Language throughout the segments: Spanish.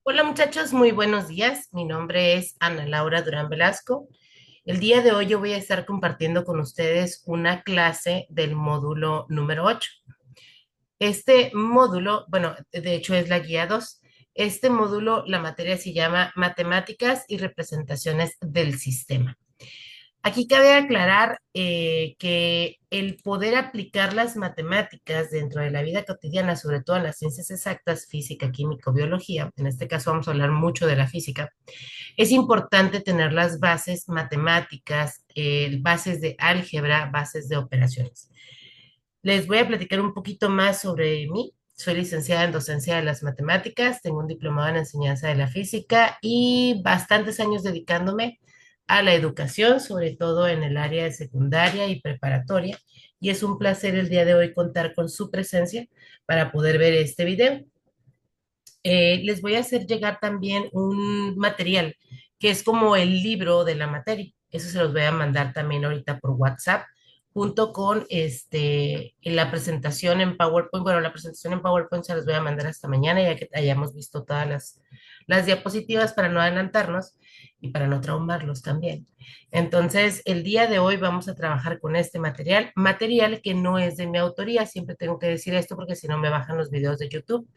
Hola muchachos, muy buenos días. Mi nombre es Ana Laura Durán Velasco. El día de hoy yo voy a estar compartiendo con ustedes una clase del módulo número 8. Este módulo, bueno, de hecho es la guía 2. Este módulo, la materia se llama Matemáticas y Representaciones del Sistema. Aquí cabe aclarar que el poder aplicar las matemáticas dentro de la vida cotidiana, sobre todo en las ciencias exactas, física, química, biología, en este caso vamos a hablar mucho de la física, es importante tener las bases matemáticas, bases de álgebra, bases de operaciones. Les voy a platicar un poquito más sobre mí. Soy licenciada en docencia de las matemáticas, tengo un diplomado en enseñanza de la física y bastantes años dedicándome a la educación, sobre todo en el área de secundaria y preparatoria. Y es un placer el día de hoy contar con su presencia para poder ver este video. Les voy a hacer llegar también un material que es como el libro de la materia. Eso se los voy a mandar también ahorita por WhatsApp, junto con en la presentación en PowerPoint. Bueno, la presentación en PowerPoint se las voy a mandar hasta mañana, ya que hayamos visto todas las diapositivas para no adelantarnos y para no traumarlos también. Entonces, el día de hoy vamos a trabajar con este material que no es de mi autoría. Siempre tengo que decir esto porque si no me bajan los videos de YouTube.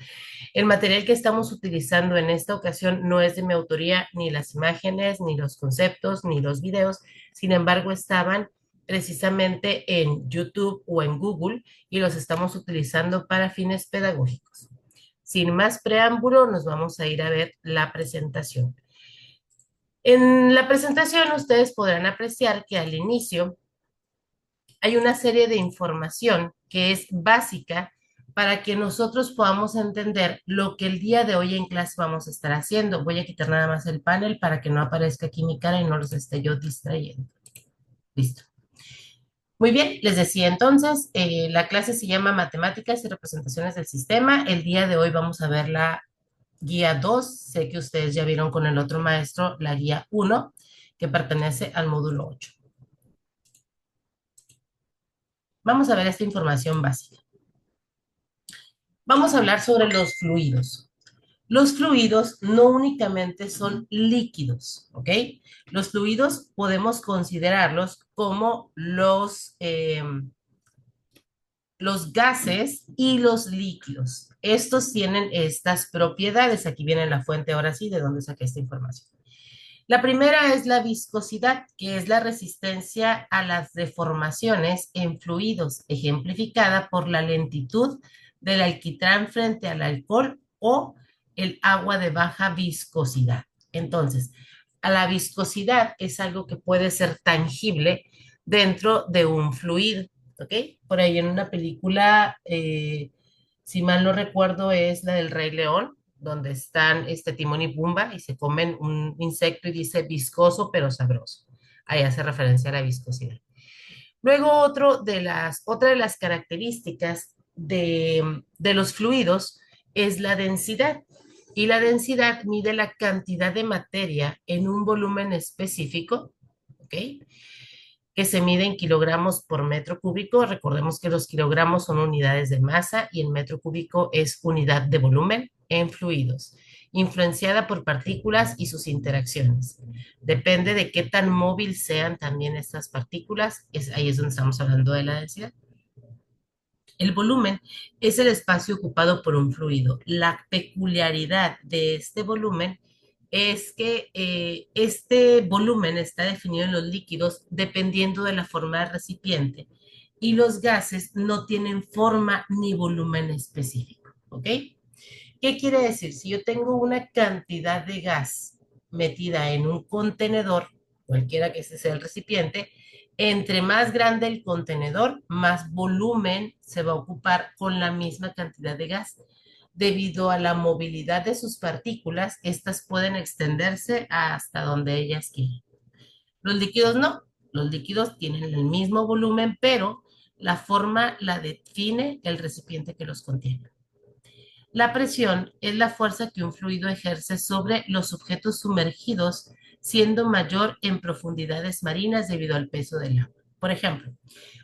El material que estamos utilizando en esta ocasión no es de mi autoría, ni las imágenes, ni los conceptos, ni los videos. Sin embargo, estaban precisamente en YouTube o en Google y los estamos utilizando para fines pedagógicos. Sin más preámbulo, nos vamos a ir a ver la presentación. En la presentación ustedes podrán apreciar que al inicio hay una serie de información que es básica para que nosotros podamos entender lo que el día de hoy en clase vamos a estar haciendo. Voy a quitar nada más el panel para que no aparezca aquí mi cara y no los esté yo distrayendo. Listo. Muy bien, les decía entonces, la clase se llama Matemáticas y Representaciones del Sistema. El día de hoy vamos a ver la guía 2. Sé que ustedes ya vieron con el otro maestro la guía 1, que pertenece al módulo 8. Vamos a ver esta información básica. Vamos a hablar sobre los fluidos. Los fluidos no únicamente son líquidos, ¿ok? Los fluidos podemos considerarlos como los gases y los líquidos. Estos tienen estas propiedades. Aquí viene la fuente, ahora sí, de dónde saqué esta información. La primera es la viscosidad, que es la resistencia a las deformaciones en fluidos, ejemplificada por la lentitud del alquitrán frente al alcohol o el agua de baja viscosidad. Entonces, a la viscosidad es algo que puede ser tangible dentro de un fluido, ¿ok? Por ahí en una película, si mal no recuerdo, es la del Rey León, donde están Timón y Pumba y se comen un insecto y dice viscoso pero sabroso. Ahí hace referencia a la viscosidad. Luego otra de las características de los fluidos es la densidad. Y la densidad mide la cantidad de materia en un volumen específico, ¿ok? Que se mide en kilogramos por metro cúbico. Recordemos que los kilogramos son unidades de masa y el metro cúbico es unidad de volumen en fluidos, influenciada por partículas y sus interacciones. Depende de qué tan móvil sean también estas partículas, ahí es donde estamos hablando de la densidad. El volumen es el espacio ocupado por un fluido. La peculiaridad de este volumen es que este volumen está definido en los líquidos dependiendo de la forma del recipiente y los gases no tienen forma ni volumen específico, ¿ok? ¿Qué quiere decir? Si yo tengo una cantidad de gas metida en un contenedor, cualquiera que ese sea el recipiente, entre más grande el contenedor, más volumen se va a ocupar con la misma cantidad de gas. Debido a la movilidad de sus partículas, estas pueden extenderse hasta donde ellas quieran. Los líquidos no. Los líquidos tienen el mismo volumen, pero la forma la define el recipiente que los contiene. La presión es la fuerza que un fluido ejerce sobre los objetos sumergidos, siendo mayor en profundidades marinas debido al peso del agua. Por ejemplo,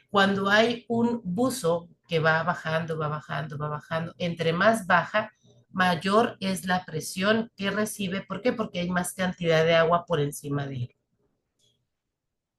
cuando hay un buzo que va bajando, va bajando, va bajando, entre más baja, mayor es la presión que recibe. ¿Por qué? Porque hay más cantidad de agua por encima de él.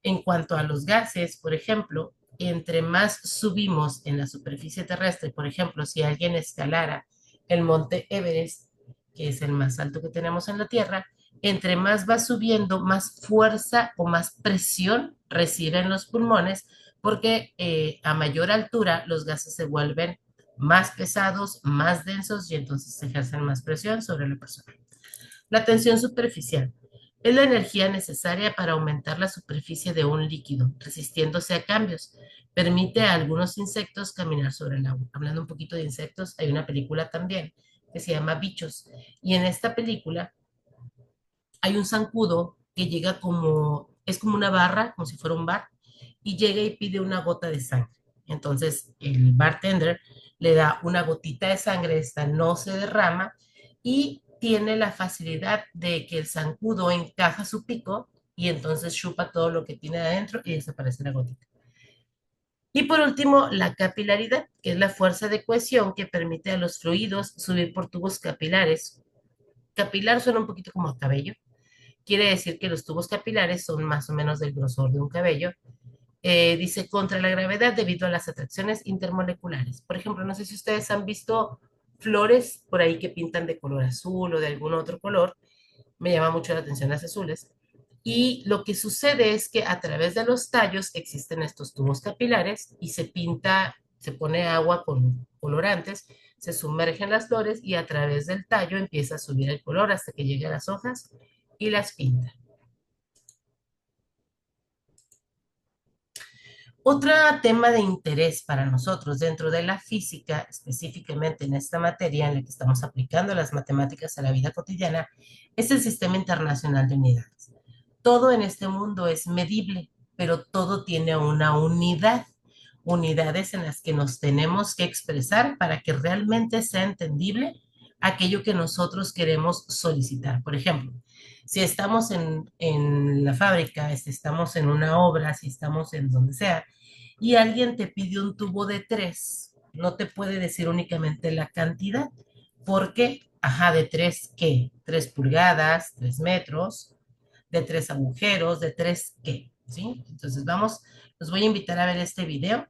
En cuanto a los gases, por ejemplo, entre más subimos en la superficie terrestre, por ejemplo, si alguien escalara el monte Everest, que es el más alto que tenemos en la Tierra, entre más va subiendo, más fuerza o más presión reciben los pulmones, porque a mayor altura los gases se vuelven más pesados, más densos y entonces ejercen más presión sobre la persona. La tensión superficial es la energía necesaria para aumentar la superficie de un líquido, resistiéndose a cambios. Permite a algunos insectos caminar sobre el agua. Hablando un poquito de insectos, hay una película también que se llama Bichos. Y en esta película hay un zancudo que llega es como una barra, como si fuera un bar, y llega y pide una gota de sangre. Entonces el bartender le da una gotita de sangre, esta no se derrama y tiene la facilidad de que el zancudo encaja su pico y entonces chupa todo lo que tiene adentro y desaparece la gotita. Y por último, la capilaridad, que es la fuerza de cohesión que permite a los fluidos subir por tubos capilares. Capilar suena un poquito como a cabello. Quiere decir que los tubos capilares son más o menos del grosor de un cabello. Dice contra la gravedad debido a las atracciones intermoleculares. Por ejemplo, no sé si ustedes han visto flores por ahí que pintan de color azul o de algún otro color. Me llama mucho la atención las azules. Y lo que sucede es que a través de los tallos existen estos tubos capilares y se pinta, se pone agua con colorantes, se sumergen las flores y a través del tallo empieza a subir el color hasta que llegue a las hojas y las pinta. Otro tema de interés para nosotros dentro de la física, específicamente en esta materia en la que estamos aplicando las matemáticas a la vida cotidiana, es el Sistema Internacional de Unidades. Todo en este mundo es medible, pero todo tiene una unidad, unidades en las que nos tenemos que expresar para que realmente sea entendible aquello que nosotros queremos solicitar. Por ejemplo, si estamos en la fábrica, si estamos en una obra, si estamos en donde sea, y alguien te pide un tubo de 3, no te puede decir únicamente la cantidad, porque, ajá, de 3, ¿qué? 3 pulgadas, 3 metros, de 3 agujeros, de 3, ¿qué? ¿Sí? Entonces los voy a invitar a ver este video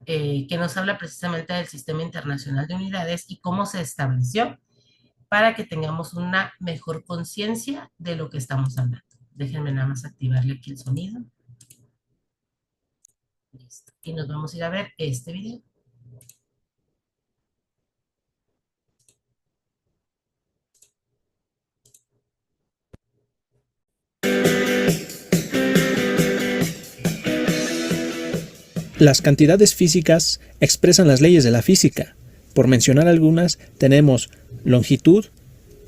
que nos habla precisamente del Sistema Internacional de Unidades y cómo se estableció para que tengamos una mejor conciencia de lo que estamos hablando. Déjenme nada más activarle aquí el sonido. Listo. Y nos vamos a ir a ver este video. Las cantidades físicas expresan las leyes de la física. Por mencionar algunas, tenemos longitud,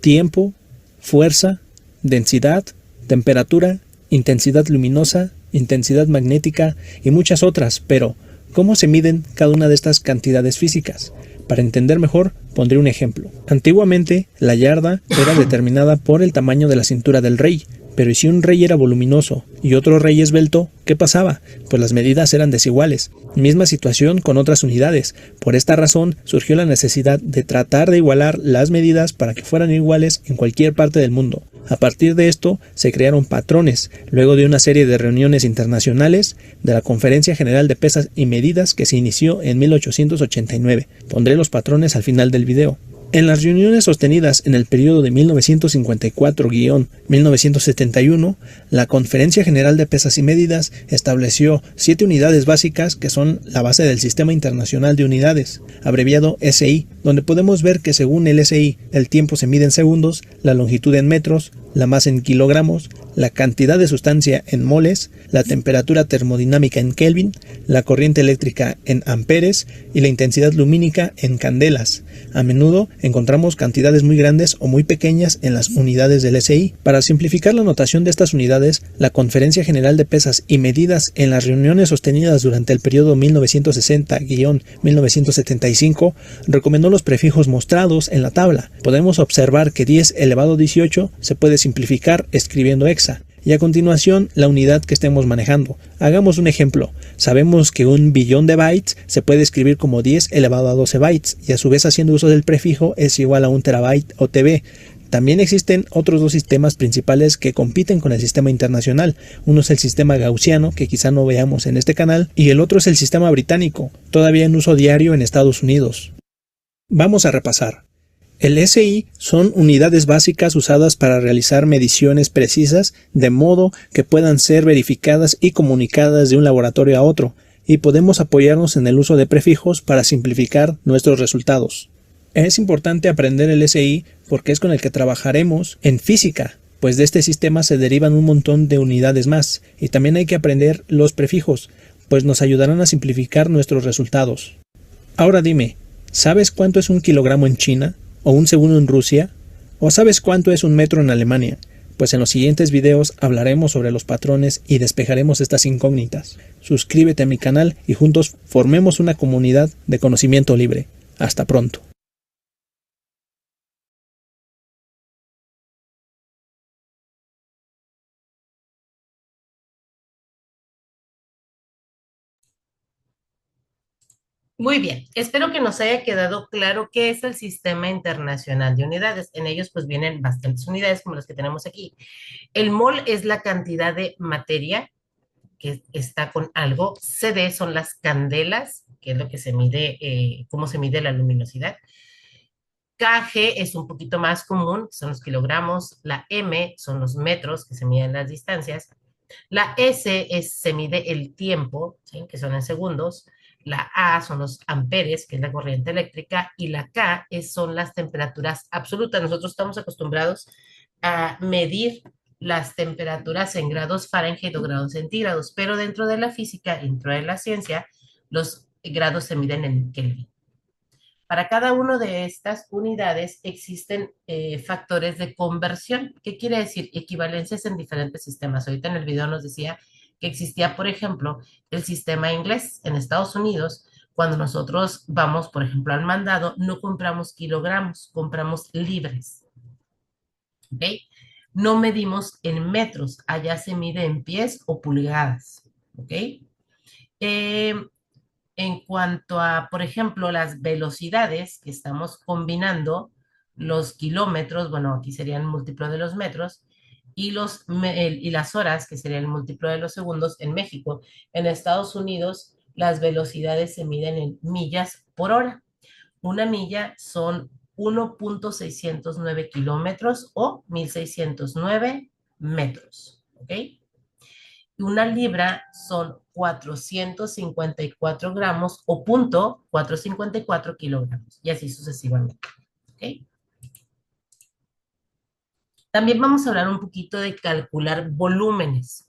tiempo, fuerza, densidad, temperatura, intensidad luminosa, intensidad magnética y muchas otras, pero ¿cómo se miden cada una de estas cantidades físicas? Para entender mejor, pondré un ejemplo. Antiguamente, la yarda era determinada por el tamaño de la cintura del rey, pero si un rey era voluminoso y otro rey esbelto, ¿qué pasaba? Pues las medidas eran desiguales. Misma situación con otras unidades. Por esta razón surgió la necesidad de tratar de igualar las medidas para que fueran iguales en cualquier parte del mundo. A partir de esto se crearon patrones, luego de una serie de reuniones internacionales de la Conferencia General de Pesas y Medidas que se inició en 1889. Pondré los patrones al final del video. En las reuniones sostenidas en el periodo de 1954-1971, la Conferencia General de Pesas y Medidas estableció 7 unidades básicas que son la base del Sistema Internacional de Unidades, abreviado SI, donde podemos ver que según el SI, el tiempo se mide en segundos, la longitud en metros, la masa en kilogramos, la cantidad de sustancia en moles, la temperatura termodinámica en Kelvin, la corriente eléctrica en amperes y la intensidad lumínica en candelas. A menudo encontramos cantidades muy grandes o muy pequeñas en las unidades del SI. Para simplificar la notación de estas unidades, la Conferencia General de Pesas y Medidas en las reuniones sostenidas durante el periodo 1960-1975 recomendó los prefijos mostrados en la tabla. Podemos observar que 10 elevado a 18 se puede simplificar escribiendo hexa y a continuación la unidad que estemos manejando. Hagamos un ejemplo. Sabemos que 1.000.000.000 de bytes se puede escribir como 10 elevado a 12 bytes y a su vez haciendo uso del prefijo es igual a 1 terabyte o TB. También existen otros dos sistemas principales que compiten con el sistema internacional. Uno es el sistema gaussiano, que quizá no veamos en este canal, y el otro es el sistema británico, todavía en uso diario en Estados Unidos. Vamos a repasar. El SI son unidades básicas usadas para realizar mediciones precisas de modo que puedan ser verificadas y comunicadas de un laboratorio a otro, y podemos apoyarnos en el uso de prefijos para simplificar nuestros resultados. Es importante aprender el SI porque es con el que trabajaremos en física, pues de este sistema se derivan un montón de unidades más, y también hay que aprender los prefijos, pues nos ayudarán a simplificar nuestros resultados. Ahora dime, ¿sabes cuánto es 1 kilogramo en China? ¿O 1 segundo en Rusia? ¿O sabes cuánto es 1 metro en Alemania? Pues en los siguientes videos hablaremos sobre los patrones y despejaremos estas incógnitas. Suscríbete a mi canal y juntos formemos una comunidad de conocimiento libre. Hasta pronto. Muy bien, espero que nos haya quedado claro qué es el Sistema Internacional de Unidades. En ellos pues vienen bastantes unidades como las que tenemos aquí. El mol es la cantidad de materia que está con algo. CD son las candelas, que es lo que se mide, cómo se mide la luminosidad. KG es un poquito más común, son los kilogramos. La M son los metros, que se miden las distancias. La S se mide el tiempo, ¿sí? Que son en segundos. La A son los amperes, que es la corriente eléctrica. Y la K son las temperaturas absolutas. Nosotros estamos acostumbrados a medir las temperaturas en grados Fahrenheit o grados centígrados, pero dentro de la física, dentro de la ciencia, los grados se miden en Kelvin. Para cada una de estas unidades existen factores de conversión. ¿Qué quiere decir? Equivalencias en diferentes sistemas. Ahorita en el video nos decía que existía, por ejemplo, el sistema inglés en Estados Unidos. Cuando nosotros vamos, por ejemplo, al mandado, no compramos kilogramos, compramos libres. ¿Ok? No medimos en metros, allá se mide en pies o pulgadas. ¿Ok? Eh, en cuanto a, por ejemplo, las velocidades que estamos combinando, los kilómetros, bueno, aquí serían el múltiplo de los metros, y las horas, que sería el múltiplo de los segundos en México. En Estados Unidos, las velocidades se miden en millas por hora. Una milla son 1.609 kilómetros o 1.609 metros. ¿Ok? Una libra son 454 gramos o punto 454 kilogramos y así sucesivamente. ¿Okay? También vamos a hablar un poquito de calcular volúmenes.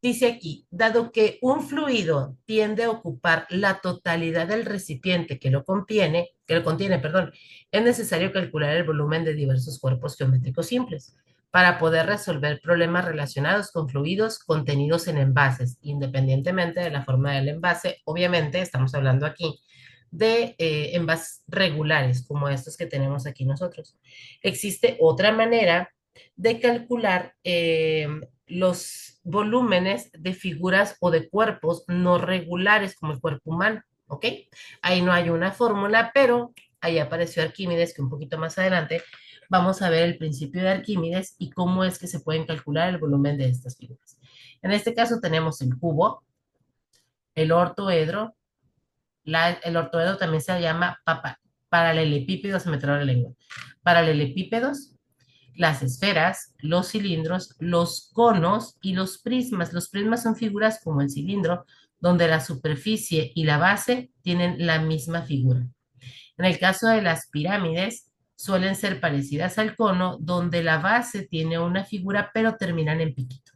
Dice aquí, dado que un fluido tiende a ocupar la totalidad del recipiente que lo contiene, perdón, es necesario calcular el volumen de diversos cuerpos geométricos simples para poder resolver problemas relacionados con fluidos contenidos en envases, independientemente de la forma del envase. Obviamente, estamos hablando aquí de envases regulares, como estos que tenemos aquí nosotros. Existe otra manera de calcular los volúmenes de figuras o de cuerpos no regulares como el cuerpo humano, ¿ok? Ahí no hay una fórmula, pero ahí apareció Arquímedes, que un poquito más adelante vamos a ver el principio de Arquímedes y cómo es que se pueden calcular el volumen de estas figuras. En este caso tenemos el cubo, el ortoedro, el ortoedro también se llama paralelepípedos, se me traba la lengua, paralelepípedos, las esferas, los cilindros, los conos y los prismas. Los prismas son figuras como el cilindro, donde la superficie y la base tienen la misma figura. En el caso de las pirámides, suelen ser parecidas al cono, donde la base tiene una figura, pero terminan en piquito.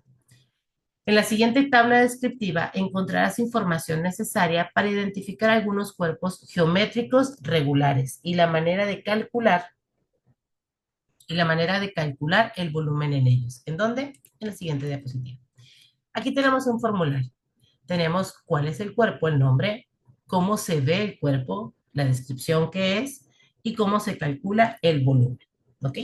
En la siguiente tabla descriptiva encontrarás información necesaria para identificar algunos cuerpos geométricos regulares y la manera de calcular el volumen en ellos. ¿En dónde? En la siguiente diapositiva. Aquí tenemos un formulario. Tenemos cuál es el cuerpo, el nombre, cómo se ve el cuerpo, la descripción que es y cómo se calcula el volumen. ¿Ok?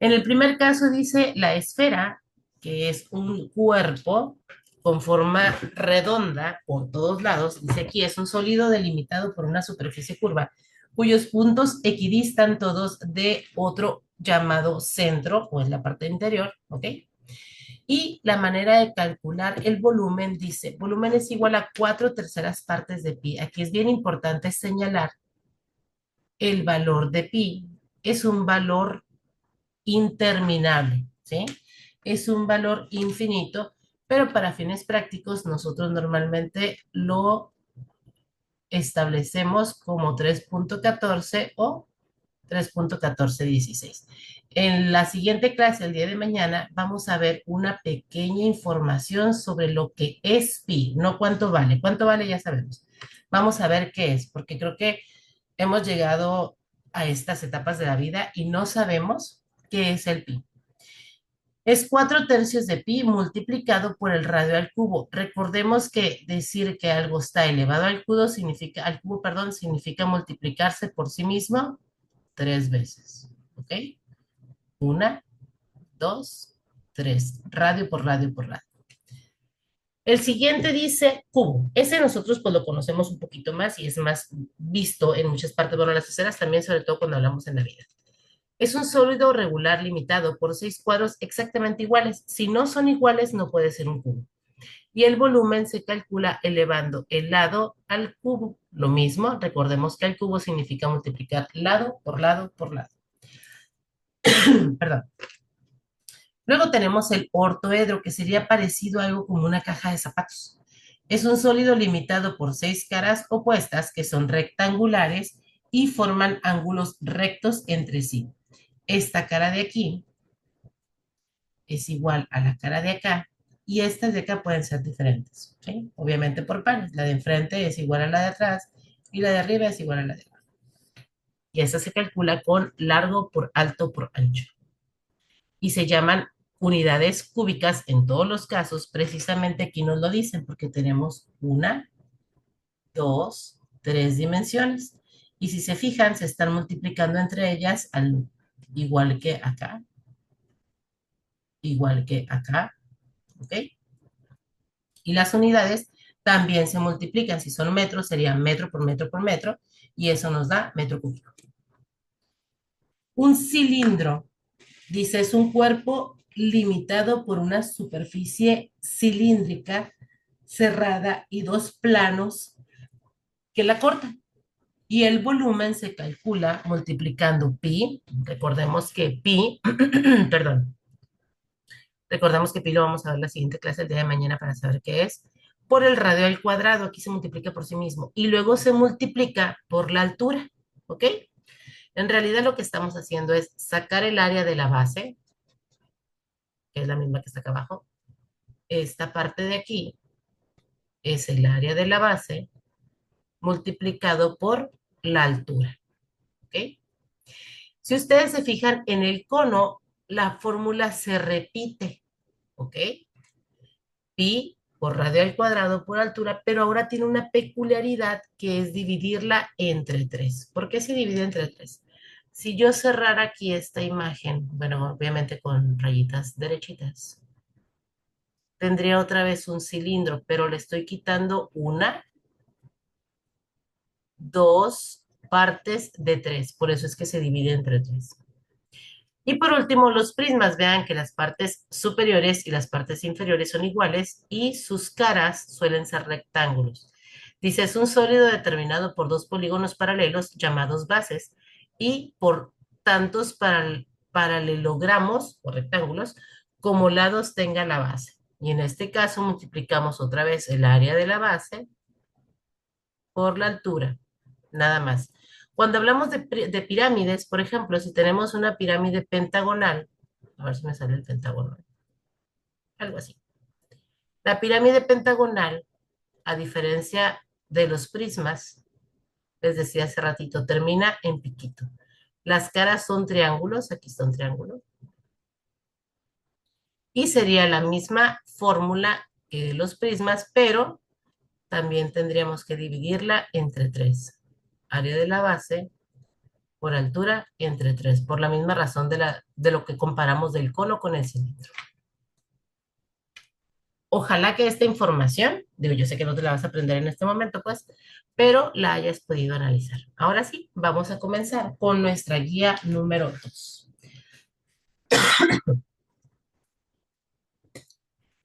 En el primer caso dice la esfera que es un cuerpo con forma redonda por todos lados. Dice aquí, es un sólido delimitado por una superficie curva, cuyos puntos equidistan todos de otro llamado centro, o en la parte interior, ¿ok? Y la manera de calcular el volumen dice, volumen es igual a 4/3 de pi. Aquí es bien importante señalar el valor de pi. Es un valor interminable, ¿sí? Es un valor infinito, pero para fines prácticos nosotros normalmente lo establecemos como 3.14 o 3.1416. En la siguiente clase, el día de mañana, vamos a ver una pequeña información sobre lo que es pi, no cuánto vale. Cuánto vale ya sabemos. Vamos a ver qué es, porque creo que hemos llegado a estas etapas de la vida y no sabemos qué es el pi. Es 4/3 de pi multiplicado por el radio al cubo. Recordemos que decir que algo está elevado al cubo, perdón, significa multiplicarse por sí mismo 3 veces. ¿Ok? Una, dos, tres. Radio por radio por radio. El siguiente dice cubo. Ese nosotros pues lo conocemos un poquito más y es más visto en muchas partes, bueno, las esferas también, sobre todo cuando hablamos en la vida. Es un sólido regular limitado por 6 cuadros exactamente iguales. Si no son iguales, no puede ser un cubo. Y el volumen se calcula elevando el lado al cubo. Lo mismo, recordemos que el cubo significa multiplicar lado por lado por lado. Perdón. Luego tenemos el ortoedro, que sería parecido a algo como una caja de zapatos. Es un sólido limitado por 6 caras opuestas que son rectangulares y forman ángulos rectos entre sí. Esta cara de aquí es igual a la cara de acá y estas de acá pueden ser diferentes, ¿sí? Obviamente por pares. La de enfrente es igual a la de atrás y la de arriba es igual a la de abajo. Y esta se calcula con largo por alto por ancho. Y se llaman unidades cúbicas en todos los casos. Precisamente aquí nos lo dicen porque tenemos una, dos, tres dimensiones. Y si se fijan, se están multiplicando entre ellas igual que acá, ¿ok? Y las unidades también se multiplican. Si son metros, sería metro por metro por metro, y eso nos da metro cúbico. Un cilindro, dice, es un cuerpo limitado por una superficie cilíndrica cerrada y dos planos que la cortan. Y el volumen se calcula multiplicando pi. Recordemos que pi, perdón, recordemos que pi lo vamos a ver en la siguiente clase el día de mañana para saber qué es, por el radio al cuadrado. Aquí se multiplica por sí mismo. Y luego se multiplica por la altura. ¿Ok? En realidad lo que estamos haciendo es sacar el área de la base, que es la misma que está acá abajo. Esta parte de aquí es el área de la base multiplicado por la altura. ¿Ok? Si ustedes se fijan en el cono, la fórmula se repite. ¿Ok? Pi por radio al cuadrado por altura, pero ahora tiene una peculiaridad que es dividirla entre 3. ¿Por qué se divide entre 3? Si yo cerrara aquí esta imagen, bueno, obviamente con rayitas derechitas, tendría otra vez un cilindro, pero le estoy quitando una, dos partes de 3. Por eso es que se divide entre 3. Y por último, los prismas. Vean que las partes superiores y las partes inferiores son iguales y sus caras suelen ser rectángulos. Dice, es un sólido determinado por dos polígonos paralelos llamados bases y por tantos paralelogramos o rectángulos como lados tenga la base. Y en este caso multiplicamos otra vez el área de la base por la altura, nada más. Cuando hablamos de pirámides, por ejemplo, si tenemos una pirámide pentagonal, a ver si me sale el pentágono, algo así. La pirámide pentagonal, a diferencia de los prismas, les decía hace ratito, termina en piquito. Las caras son triángulos, aquí está un triángulo, y sería la misma fórmula que de los prismas, pero también tendríamos que dividirla entre 3. Área de la base por altura entre 3, por la misma razón de lo que comparamos del cono con el cilindro. Ojalá que esta información, digo, yo sé que no te la vas a aprender en este momento, pues, pero la hayas podido analizar. Ahora sí, vamos a comenzar con nuestra guía número 2.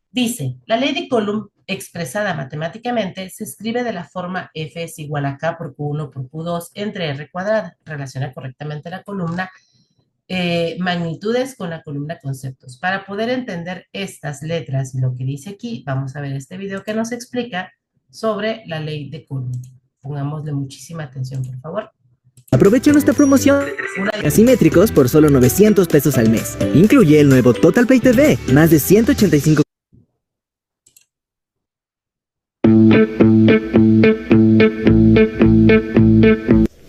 Dice, la ley de Coulomb expresada matemáticamente se escribe de la forma F es igual a K por Q1 por Q2 entre R cuadrada. Relaciona correctamente la columna magnitudes con la columna conceptos. Para poder entender estas letras y lo que dice aquí, vamos a ver este video que nos explica sobre la ley de Coulomb. Pongámosle muchísima atención, por favor. Aprovecha nuestra promoción de asimétricos por solo 900 pesos al mes. Incluye el nuevo Total Play TV, más de 185.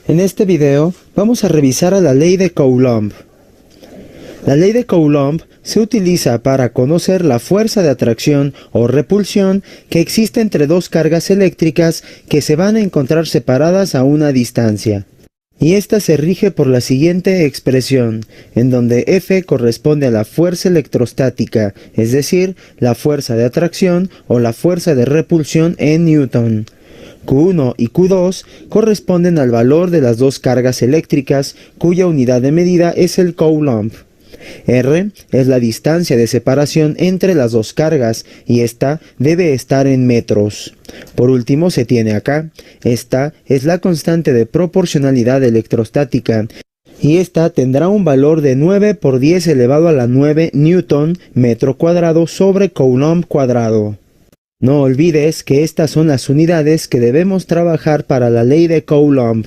En este video vamos a revisar a la ley de Coulomb. La ley de Coulomb se utiliza para conocer la fuerza de atracción o repulsión que existe entre dos cargas eléctricas que se van a encontrar separadas a una distancia. Y esta se rige por la siguiente expresión, en donde F corresponde a la fuerza electrostática, es decir, la fuerza de atracción o la fuerza de repulsión en Newton. Q1 y Q2 corresponden al valor de las dos cargas eléctricas, cuya unidad de medida es el Coulomb. R es la distancia de separación entre las dos cargas y esta debe estar en metros. Por último se tiene acá, esta es la constante de proporcionalidad electrostática y esta tendrá un valor de 9 por 10 elevado a la 9 newton metro cuadrado sobre coulomb cuadrado. No olvides que estas son las unidades que debemos trabajar para la ley de Coulomb.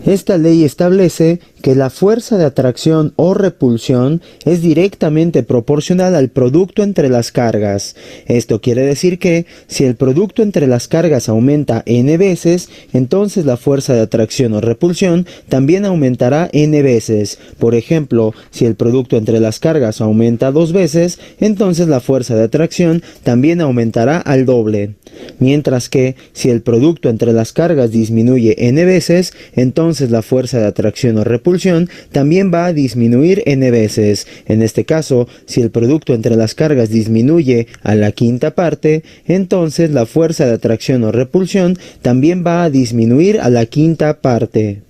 Esta ley establece que la fuerza de atracción o repulsión es directamente proporcional al producto entre las cargas. Esto quiere decir que si el producto entre las cargas aumenta n veces, entonces la fuerza de atracción o repulsión también aumentará n veces. Por ejemplo, si el producto entre las cargas aumenta 2 veces, entonces la fuerza de atracción también aumentará al doble. Mientras que si el producto entre las cargas disminuye n veces, entonces la fuerza de atracción o repulsión también va a disminuir n veces. En este caso, si el producto entre las cargas disminuye a la quinta parte, entonces la fuerza de atracción o repulsión también va a disminuir a la quinta parte.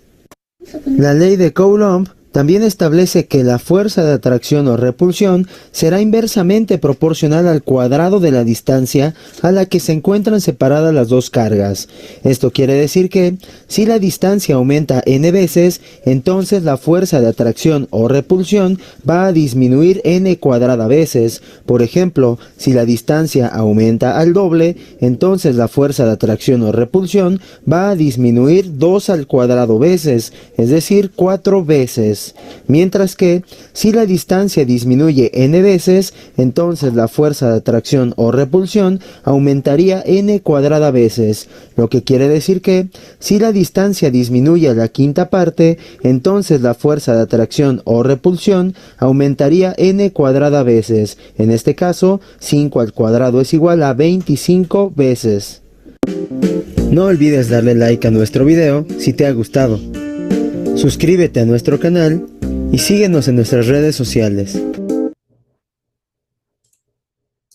La ley de Coulomb también establece que la fuerza de atracción o repulsión será inversamente proporcional al cuadrado de la distancia a la que se encuentran separadas las dos cargas. Esto quiere decir que, si la distancia aumenta n veces, entonces la fuerza de atracción o repulsión va a disminuir n cuadrada veces. Por ejemplo, si la distancia aumenta al doble, entonces la fuerza de atracción o repulsión va a disminuir 2 al cuadrado veces, es decir, 4 veces. Mientras que, si la distancia disminuye n veces, entonces la fuerza de atracción o repulsión aumentaría n cuadrada veces, lo que quiere decir que, si la distancia disminuye a la quinta parte, entonces la fuerza de atracción o repulsión aumentaría n cuadrada veces. En este caso, 5 al cuadrado es igual a 25 veces. No olvides darle like a nuestro video si te ha gustado. Suscríbete a nuestro canal y síguenos en nuestras redes sociales.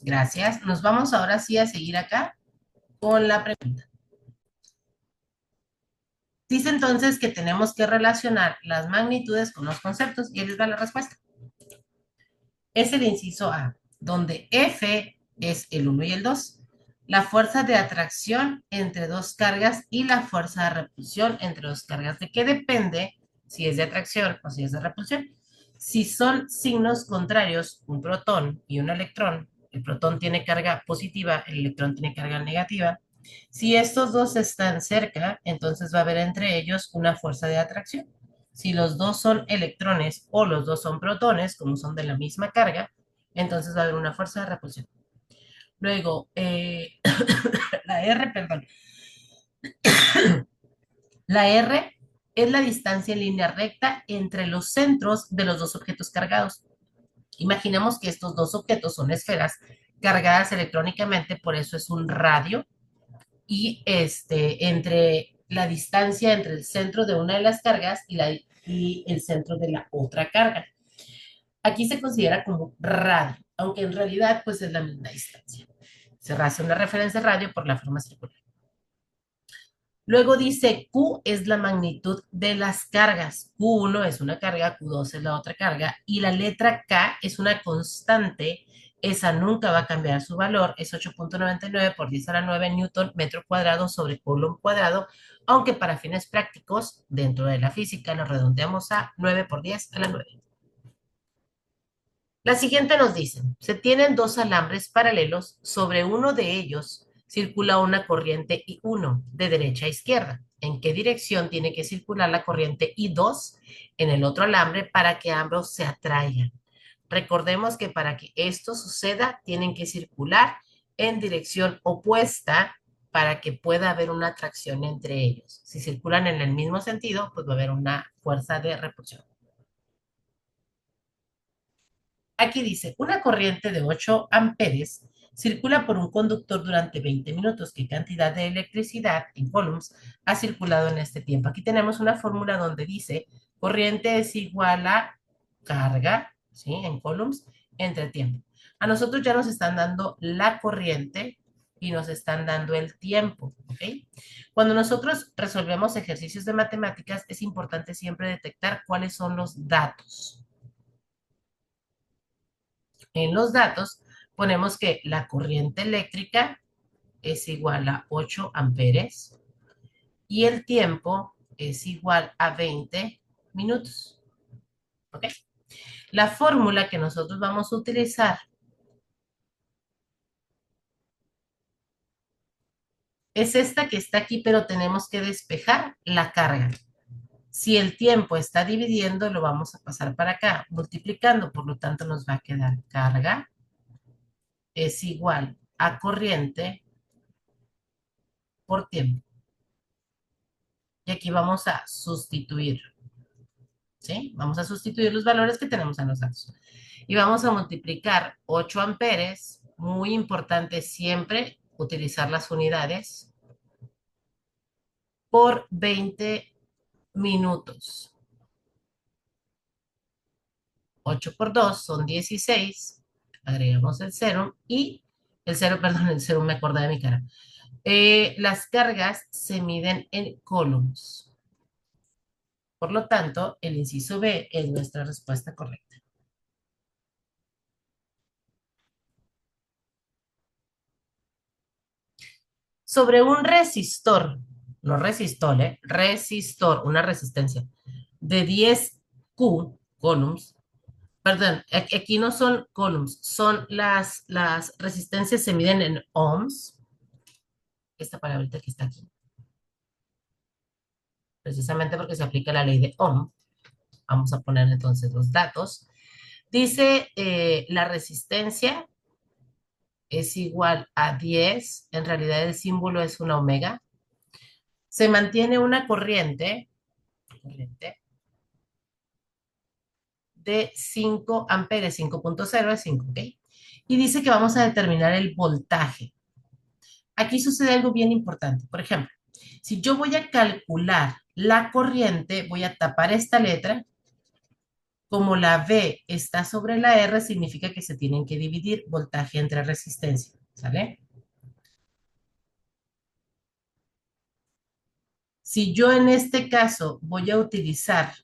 Gracias. Nos vamos ahora sí a seguir acá con la pregunta. Dice entonces que tenemos que relacionar las magnitudes con los conceptos y ahí les va la respuesta. Es el inciso A, donde F es el 1 y el 2. La fuerza de atracción entre dos cargas y la fuerza de repulsión entre dos cargas. ¿De qué depende si es de atracción o si es de repulsión? Si son signos contrarios, un protón y un electrón, el protón tiene carga positiva, el electrón tiene carga negativa. Si estos dos están cerca, entonces va a haber entre ellos una fuerza de atracción. Si los dos son electrones o los dos son protones, como son de la misma carga, entonces va a haber una fuerza de repulsión. Luego, la R, perdón. La R es la distancia en línea recta entre los centros de los dos objetos cargados. Imaginemos que estos dos objetos son esferas cargadas electrónicamente, por eso es un radio. Y entre la distancia entre el centro de una de las cargas y el centro de la otra carga. Aquí se considera como radio. aunque en realidad pues es la misma distancia. Se hace una referencia radio por la forma circular. Luego dice Q es la magnitud de las cargas. Q1 es una carga, Q2 es la otra carga y la letra K es una constante. Esa nunca va a cambiar su valor. Es 8.99 por 10 a la 9 newton metro cuadrado sobre coulomb cuadrado, aunque para fines prácticos, dentro de la física, lo redondeamos a 9 por 10 a la 9. La siguiente nos dice, se tienen dos alambres paralelos, sobre uno de ellos circula una corriente I1 de derecha a izquierda. ¿En qué dirección tiene que circular la corriente I2 en el otro alambre para que ambos se atraigan? Recordemos que para que esto suceda tienen que circular en dirección opuesta para que pueda haber una atracción entre ellos. Si circulan en el mismo sentido, pues va a haber una fuerza de repulsión. Aquí dice, una corriente de 8 amperes circula por un conductor durante 20 minutos. ¿Qué cantidad de electricidad en coulombs ha circulado en este tiempo? Aquí tenemos una fórmula donde dice, corriente es igual a carga, ¿sí? En coulombs, entre tiempo. A nosotros ya nos están dando la corriente y nos están dando el tiempo, ¿ok? Cuando nosotros resolvemos ejercicios de matemáticas, es importante siempre detectar cuáles son los datos. En los datos ponemos que la corriente eléctrica es igual a 8 amperes y el tiempo es igual a 20 minutos. ¿Ok? La fórmula que nosotros vamos a utilizar es esta que está aquí, pero tenemos que despejar la carga. Si el tiempo está dividiendo, lo vamos a pasar para acá, multiplicando, por lo tanto nos va a quedar carga es igual a corriente por tiempo. Y aquí vamos a sustituir, ¿sí? Vamos a sustituir los valores que tenemos en los datos. Y vamos a multiplicar 8 amperes, muy importante siempre utilizar las unidades, por 20 minutos. 8 por 2 son 16, agregamos el 0 y el 0, perdón, el 0 me acordé de mi cara. Las cargas se miden en coulombs. Por lo tanto, el inciso B es nuestra respuesta correcta. Sobre un resistor, no resistor, resistor, una resistencia de 10Q coulombs, perdón, aquí no son coulombs, son las resistencias se miden en ohms, esta palabrita que está aquí, precisamente porque se aplica la ley de Ohm. Vamos a poner entonces los datos. Dice la resistencia es igual a 10, en realidad el símbolo es una omega. Se mantiene una corriente de 5 amperes, 5.0 es 5, ¿ok? Y dice que vamos a determinar el voltaje. Aquí sucede algo bien importante. Por ejemplo, si yo voy a calcular la corriente, voy a tapar esta letra. Como la V está sobre la R, significa que se tienen que dividir voltaje entre resistencia, ¿sale? Si yo en este caso voy a utilizar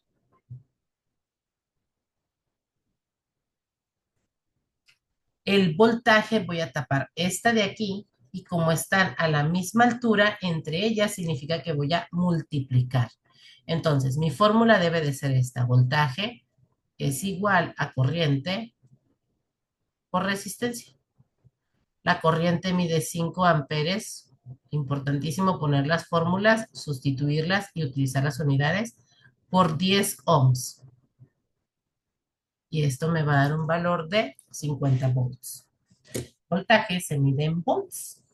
el voltaje, voy a tapar esta de aquí y como están a la misma altura entre ellas, significa que voy a multiplicar. Entonces, mi fórmula debe de ser esta. Voltaje es igual a corriente por resistencia. La corriente mide 5 amperes. Importantísimo poner las fórmulas, sustituirlas y utilizar las unidades por 10 ohms. Y esto me va a dar un valor de 50 volts. Voltaje se mide en volts.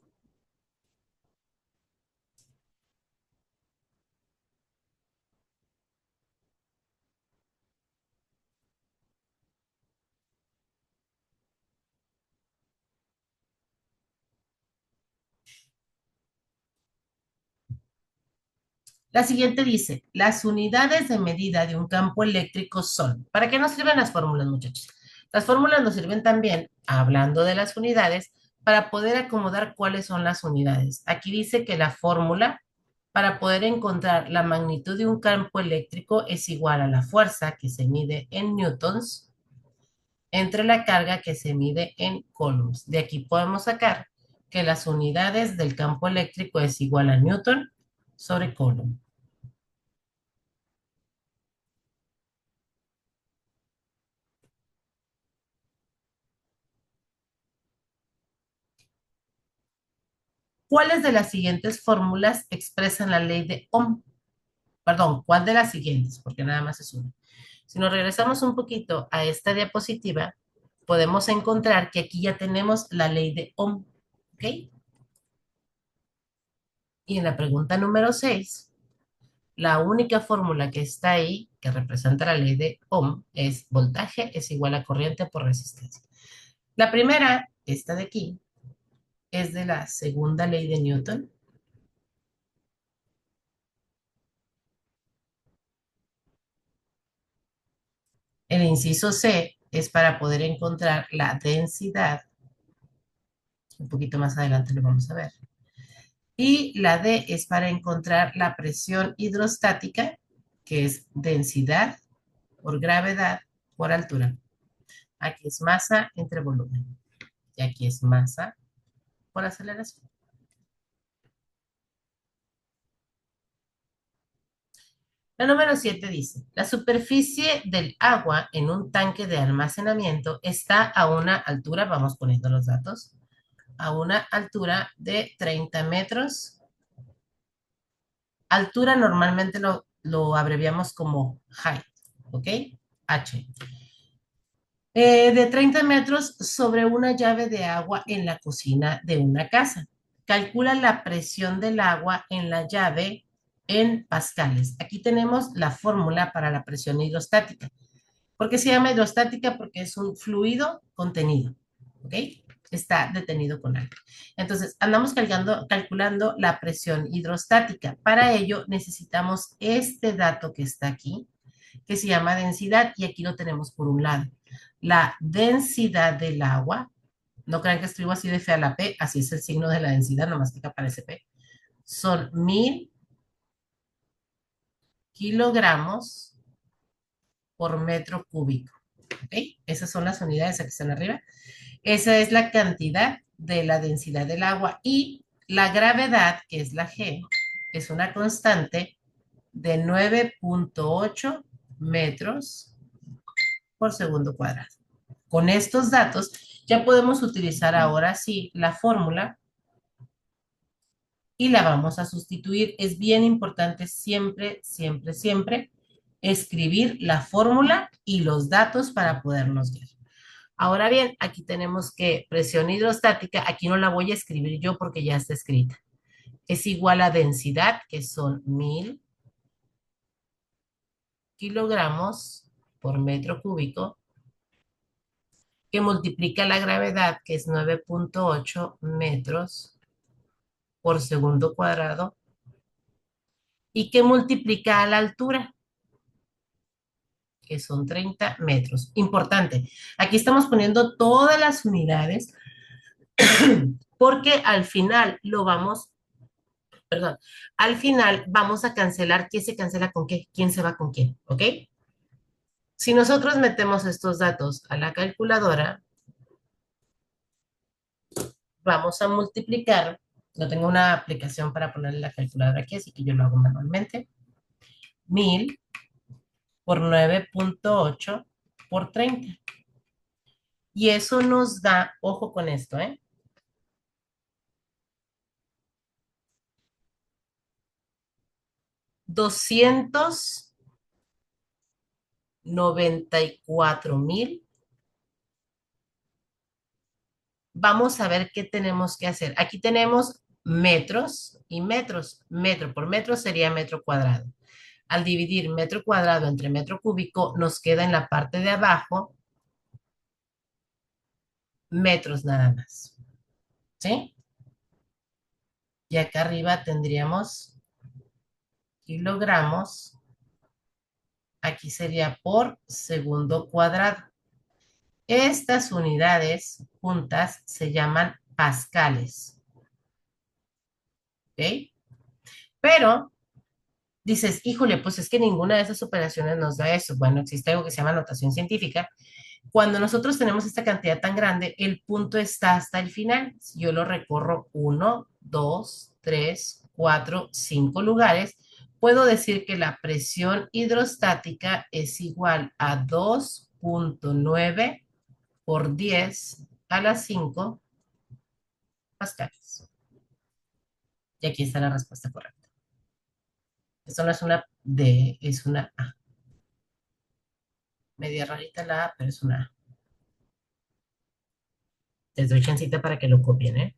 La siguiente dice, las unidades de medida de un campo eléctrico son. ¿Para qué nos sirven las fórmulas, muchachos? Las fórmulas nos sirven también, hablando de las unidades, para poder acomodar cuáles son las unidades. Aquí dice que la fórmula para poder encontrar la magnitud de un campo eléctrico es igual a la fuerza que se mide en newtons entre la carga que se mide en coulombs. De aquí podemos sacar que las unidades del campo eléctrico es igual a newton sobre coulomb. ¿Cuáles de las siguientes fórmulas expresan la ley de Ohm? Perdón, ¿cuál de las siguientes? Porque nada más es una. Si nos regresamos un poquito a esta diapositiva, podemos encontrar que aquí ya tenemos la ley de Ohm, ¿ok? Y en la pregunta número 6, la única fórmula que está ahí, que representa la ley de Ohm, es voltaje es igual a corriente por resistencia. La primera, esta de aquí, es de la segunda ley de Newton. El inciso C es para poder encontrar la densidad. Un poquito más adelante lo vamos a ver. Y la D es para encontrar la presión hidrostática, que es densidad por gravedad por altura. Aquí es masa entre volumen. Y aquí es masa por aceleración. La número 7 dice, la superficie del agua en un tanque de almacenamiento está a una altura, vamos poniendo los datos, a una altura de 30 metros. Altura normalmente lo abreviamos como height, ¿ok? H. De 30 metros sobre una llave de agua en la cocina de una casa. Calcula la presión del agua en la llave en pascales. Aquí tenemos la fórmula para la presión hidrostática. ¿Por qué se llama hidrostática? Porque es un fluido contenido, ¿ok? Está detenido con algo. Entonces, andamos calculando la presión hidrostática. Para ello, necesitamos este dato que está aquí, que se llama densidad, y aquí lo tenemos por un lado. La densidad del agua, no crean que escribo así de fea la P, así es el signo de la densidad, nomás que acá aparece P, son 1000 kilogramos por metro cúbico. ¿Ok? Esas son las unidades aquí están arriba. Esa es la cantidad de la densidad del agua y la gravedad, que es la G, es una constante de 9.8 metros por segundo cuadrado. Con estos datos ya podemos utilizar ahora sí la fórmula y la vamos a sustituir. Es bien importante siempre, siempre, siempre escribir la fórmula y los datos para podernos ver. Ahora bien, aquí tenemos que presión hidrostática, aquí no la voy a escribir yo porque ya está escrita. Es igual a densidad, que son 1000 kilogramos por metro cúbico, que multiplica la gravedad, que es 9.8 metros por segundo cuadrado, y que multiplica a la altura, que son 30 metros. Importante, aquí estamos poniendo todas las unidades porque al final lo vamos, perdón, al final vamos a cancelar qué se cancela con qué, quién se va con quién, ¿ok? Si nosotros metemos estos datos a la calculadora, vamos a multiplicar, no tengo una aplicación para ponerle la calculadora aquí, así que yo lo hago manualmente, 1000 por 9.8 por 30. Y eso nos da, ojo con esto, 294,000. Vamos a ver qué tenemos que hacer. Aquí tenemos metros y metros. Metro por metro sería metro cuadrado. Al dividir metro cuadrado entre metro cúbico, nos queda en la parte de abajo metros nada más. ¿Sí? Y acá arriba tendríamos kilogramos. Aquí sería por segundo cuadrado. Estas unidades juntas se llaman pascales, ¿ok? Pero dices, híjole, pues es que ninguna de esas operaciones nos da eso. Bueno, existe algo que se llama notación científica. Cuando nosotros tenemos esta cantidad tan grande, el punto está hasta el final. Si yo lo recorro 1, 2, 3, 4, 5 lugares, puedo decir que la presión hidrostática es igual a 2,9 por 10 a la 5 pascales. Y aquí está la respuesta correcta. Esto no es una D, es una A. Media rarita la A, pero es una A. Les doy chancita para que lo copien, ¿eh?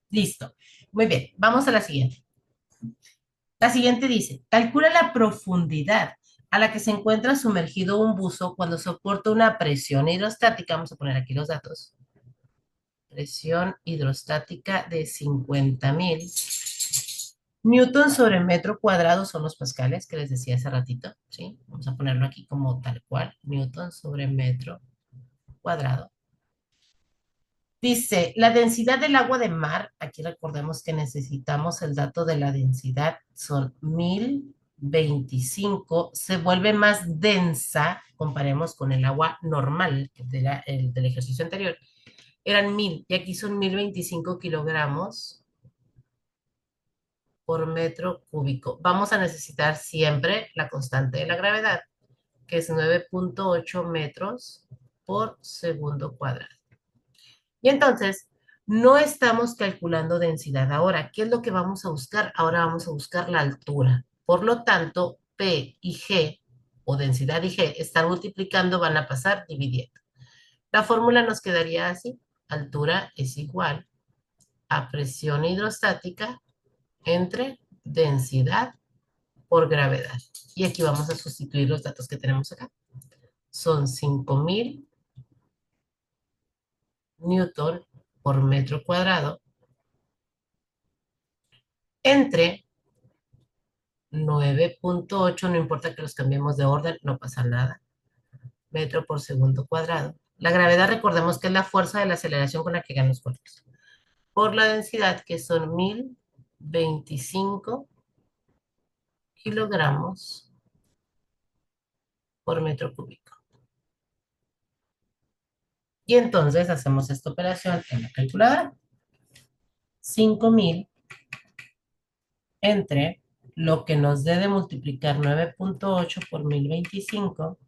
Listo. Muy bien, vamos a la siguiente. La siguiente dice, calcula la profundidad a la que se encuentra sumergido un buzo cuando soporta una presión hidrostática. Vamos a poner aquí los datos. Presión hidrostática de 50,000 newton sobre metro cuadrado, son los pascales que les decía hace ratito, ¿sí? Vamos a ponerlo aquí como tal cual, newton sobre metro cuadrado. Dice, la densidad del agua de mar, aquí recordemos que necesitamos el dato de la densidad, son 1025, se vuelve más densa, comparemos con el agua normal, que era el del ejercicio anterior, eran 1000, y aquí son 1025 kilogramos por metro cúbico. Vamos a necesitar siempre la constante de la gravedad, que es 9,8 metros por segundo cuadrado. Y entonces, no estamos calculando densidad ahora. ¿Qué es lo que vamos a buscar? Ahora vamos a buscar la altura. Por lo tanto, P y G, o densidad y G, están multiplicando, van a pasar dividiendo. La fórmula nos quedaría así. Altura es igual a presión hidrostática entre densidad por gravedad. Y aquí vamos a sustituir los datos que tenemos acá. Son 5000 newton por metro cuadrado entre 9,8, no importa que los cambiemos de orden, no pasa nada, metro por segundo cuadrado. La gravedad, recordemos que es la fuerza de la aceleración con la que ganan los cuerpos. Por la densidad, que son 1025 kilogramos por metro cúbico. Y entonces hacemos esta operación en la calculadora. 5000 entre lo que nos dé de multiplicar 9,8 por 1025,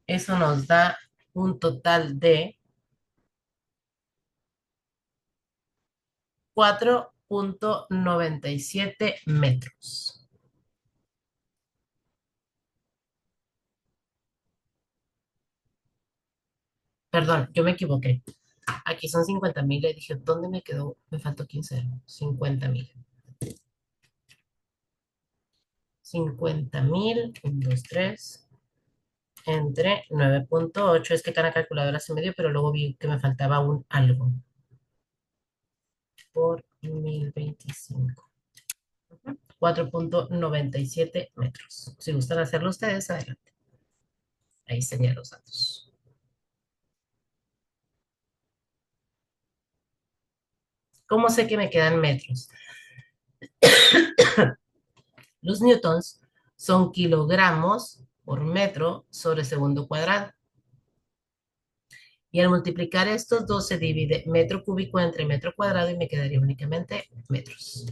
eso nos da un total de 4,97 metros. Perdón, yo me equivoqué. Aquí son 50,000. Le dije, ¿dónde me quedó? Me faltó 15. 50,000. 50,000, 1, 2, 3, entre 9,8. Es que cada calculadora se me dio, pero luego vi que me faltaba un algo. Por 1025. 4,97 metros. Si gustan hacerlo ustedes, adelante. Ahí serían los datos. ¿Cómo sé que me quedan metros? Los newtons son kilogramos por metro sobre segundo cuadrado. Y al multiplicar estos dos se divide metro cúbico entre metro cuadrado y me quedaría únicamente metros.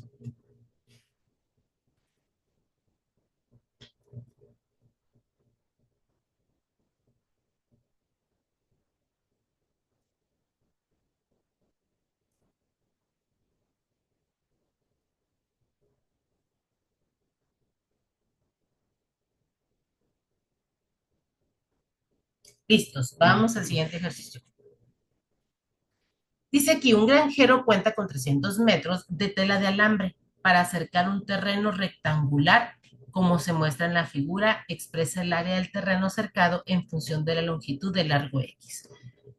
Listos, vamos al siguiente ejercicio. Dice aquí, un granjero cuenta con 300 metros de tela de alambre para acercar un terreno rectangular, como se muestra en la figura, expresa el área del terreno cercado en función de la longitud del largo X.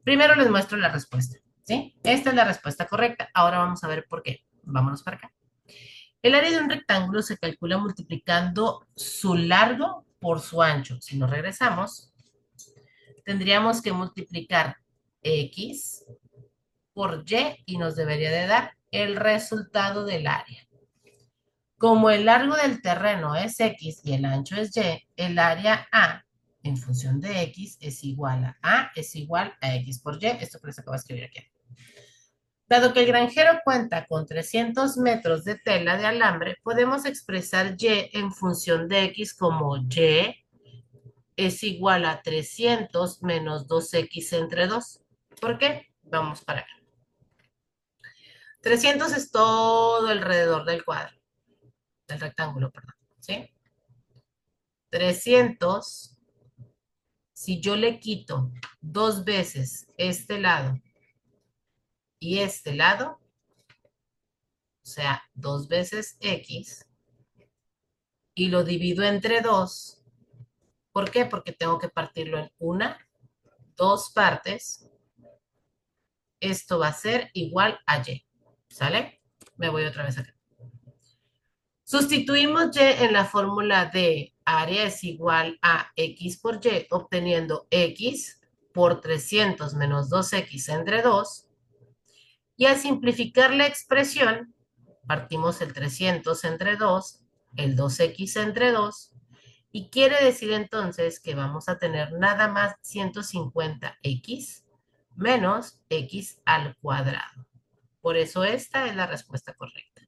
Primero les muestro la respuesta, ¿sí? Esta es la respuesta correcta. Ahora vamos a ver por qué. Vámonos para acá. El área de un rectángulo se calcula multiplicando su largo por su ancho. Si nos regresamos, tendríamos que multiplicar X por Y nos debería de dar el resultado del área. Como el largo del terreno es X y el ancho es Y, el área A en función de X es igual es igual a X por Y. Esto que les acabo de escribir aquí. Dado que el granjero cuenta con 300 metros de tela de alambre, podemos expresar Y en función de X como Y es igual a 300 menos 2X entre 2. ¿Por qué? Vamos para acá. 300 es todo alrededor del cuadro, del rectángulo, perdón, ¿sí? 300, si yo le quito dos veces este lado y este lado, o sea, dos veces X, y lo divido entre dos, ¿por qué? Porque tengo que partirlo en dos partes, esto va a ser igual a Y, ¿sale? Me voy otra vez acá. Sustituimos Y en la fórmula de área es igual a X por Y, obteniendo X por 300 menos 2X entre 2. Y al simplificar la expresión, partimos el 300 entre 2, el 2X entre 2, y quiere decir entonces que vamos a tener nada más 150X menos X al cuadrado. Por eso esta es la respuesta correcta.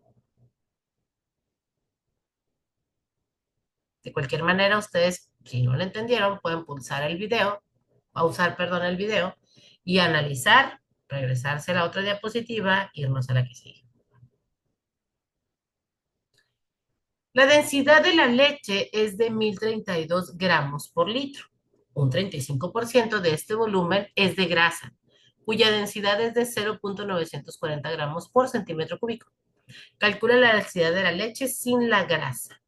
De cualquier manera, ustedes, si no lo entendieron, pueden pulsar el video, pausar, perdón, el video y analizar, regresarse a la otra diapositiva, irnos a la que sigue. La densidad de la leche es de 1032 gramos por litro. Un 35% de este volumen es de grasa, cuya densidad es de 0,940 gramos por centímetro cúbico. Calcula la densidad de la leche sin la grasa.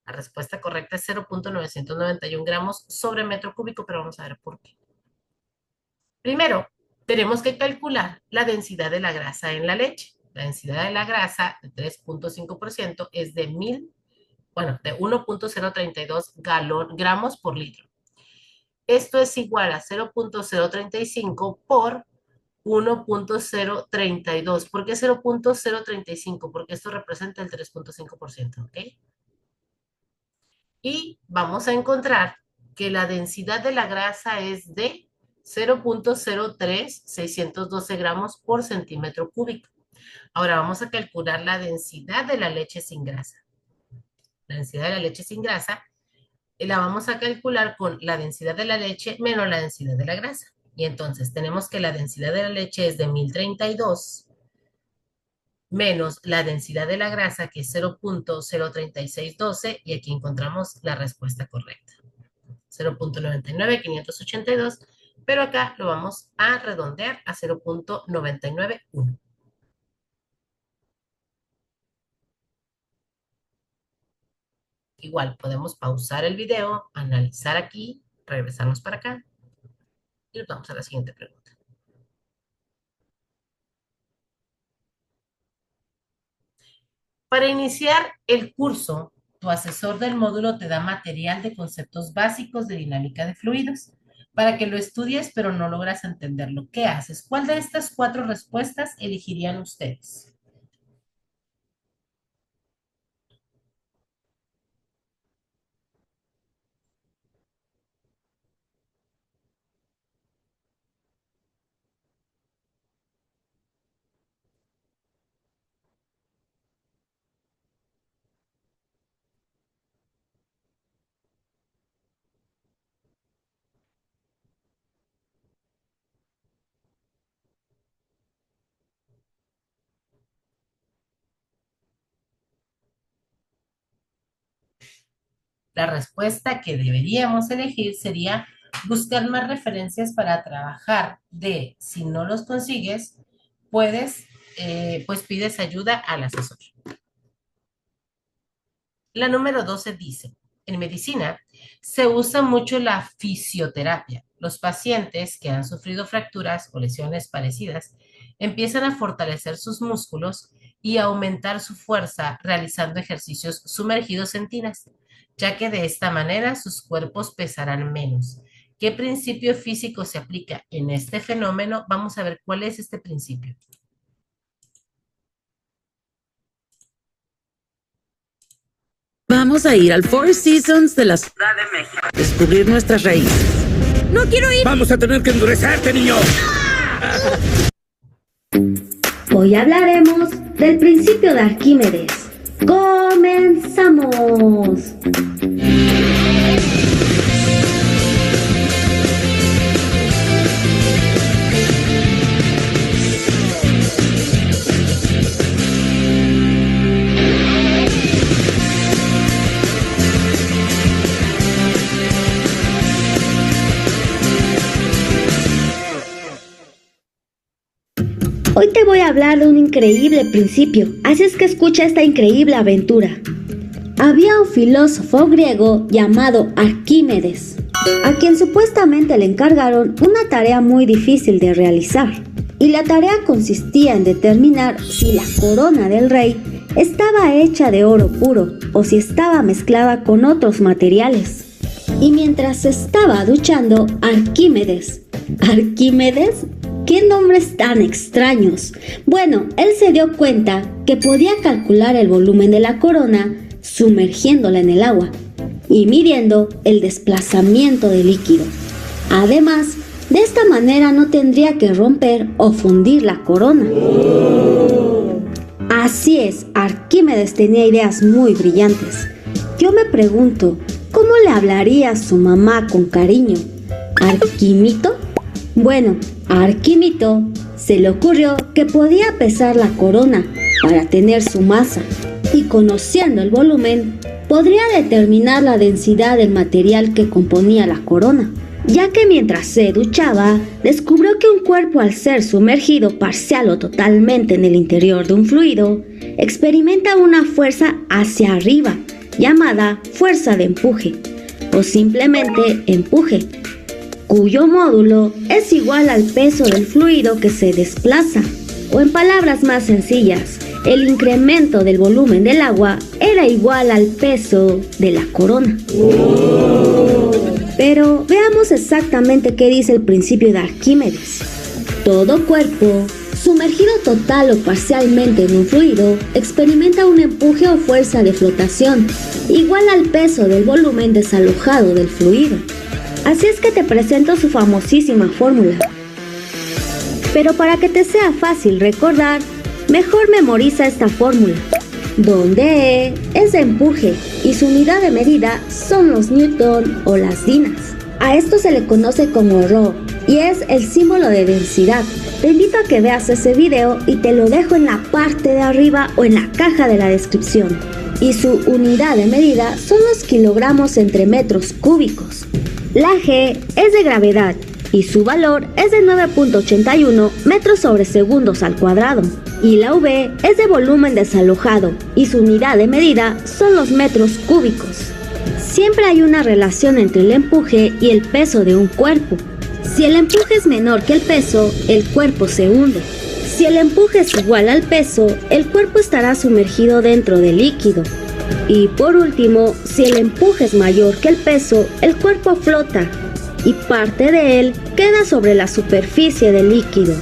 La respuesta correcta es 0,991 gramos sobre metro cúbico, pero vamos a ver por qué. Primero, tenemos que calcular la densidad de la grasa en la leche. La densidad de la grasa de 3,5% es de 1,032 gramos por litro. Esto es igual a 0,035 por 1,032. ¿Por qué 0,035? Porque esto representa el 3,5%, ¿ok? Y vamos a encontrar que la densidad de la grasa es de 0,03612 gramos por centímetro cúbico. Ahora vamos a calcular la densidad de la leche sin grasa. La densidad de la leche sin grasa la vamos a calcular con la densidad de la leche menos la densidad de la grasa. Y entonces tenemos que la densidad de la leche es de 1032 menos la densidad de la grasa, que es 0,03612, y aquí encontramos la respuesta correcta. 0,99582, pero acá lo vamos a redondear a 0,991. Igual podemos pausar el video, analizar aquí, regresarnos para acá y vamos a la siguiente pregunta. Para iniciar el curso, tu asesor del módulo te da material de conceptos básicos de dinámica de fluidos para que lo estudies, pero no logras entenderlo. ¿Qué haces? ¿Cuál de estas cuatro respuestas elegirían ustedes? La respuesta que deberíamos elegir sería buscar más referencias para trabajar de, si no los consigues, pues pides ayuda al asesor. La número 12 dice, en medicina se usa mucho la fisioterapia. Los pacientes que han sufrido fracturas o lesiones parecidas empiezan a fortalecer sus músculos y a aumentar su fuerza realizando ejercicios sumergidos en tinas, ya que de esta manera sus cuerpos pesarán menos. ¿Qué principio físico se aplica en este fenómeno? Vamos a ver cuál es este principio. Vamos a ir al Four Seasons de la Ciudad de México. Descubrir nuestras raíces. ¡No quiero ir! ¡Vamos a tener que endurecerte, niño! Hoy hablaremos del principio de Arquímedes. ¡Comenzamos! Hoy te voy a hablar de un increíble principio, así es que escucha esta increíble aventura. Había un filósofo griego llamado Arquímedes, a quien supuestamente le encargaron una tarea muy difícil de realizar. Y la tarea consistía en determinar si la corona del rey estaba hecha de oro puro o si estaba mezclada con otros materiales. Y mientras se estaba duchando, ¿Arquímedes? ¡Qué nombres tan extraños! Bueno, él se dio cuenta que podía calcular el volumen de la corona sumergiéndola en el agua y midiendo el desplazamiento del líquido. Además, de esta manera no tendría que romper o fundir la corona. Así es, Arquímedes tenía ideas muy brillantes. Yo me pregunto, ¿cómo le hablaría a su mamá con cariño? ¿Arquímito? Bueno, a Arquímito se le ocurrió que podía pesar la corona para tener su masa y conociendo el volumen podría determinar la densidad del material que componía la corona, ya que mientras se duchaba descubrió que un cuerpo al ser sumergido parcial o totalmente en el interior de un fluido experimenta una fuerza hacia arriba llamada fuerza de empuje o simplemente empuje, cuyo módulo es igual al peso del fluido que se desplaza, o en palabras más sencillas, el incremento del volumen del agua era igual al peso de la corona. Pero veamos exactamente qué dice el principio de Arquímedes. Todo cuerpo, sumergido total o parcialmente en un fluido, experimenta un empuje o fuerza de flotación, igual al peso del volumen desalojado del fluido. Así es que te presento su famosísima fórmula. Pero para que te sea fácil recordar, mejor memoriza esta fórmula, donde E es de empuje y su unidad de medida son los newton o las dinas. A esto se le conoce como ρ y es el símbolo de densidad. Te invito a que veas ese video y te lo dejo en la parte de arriba o en la caja de la descripción. Y su unidad de medida son los kilogramos entre metros cúbicos. La G es de gravedad y su valor es de 9.81 metros sobre segundos al cuadrado. Y la V es de volumen desalojado y su unidad de medida son los metros cúbicos. Siempre hay una relación entre el empuje y el peso de un cuerpo. Si el empuje es menor que el peso, el cuerpo se hunde. Si el empuje es igual al peso, el cuerpo estará sumergido dentro del líquido. Y por último, si el empuje es mayor que el peso, el cuerpo flota y parte de él queda sobre la superficie del líquido.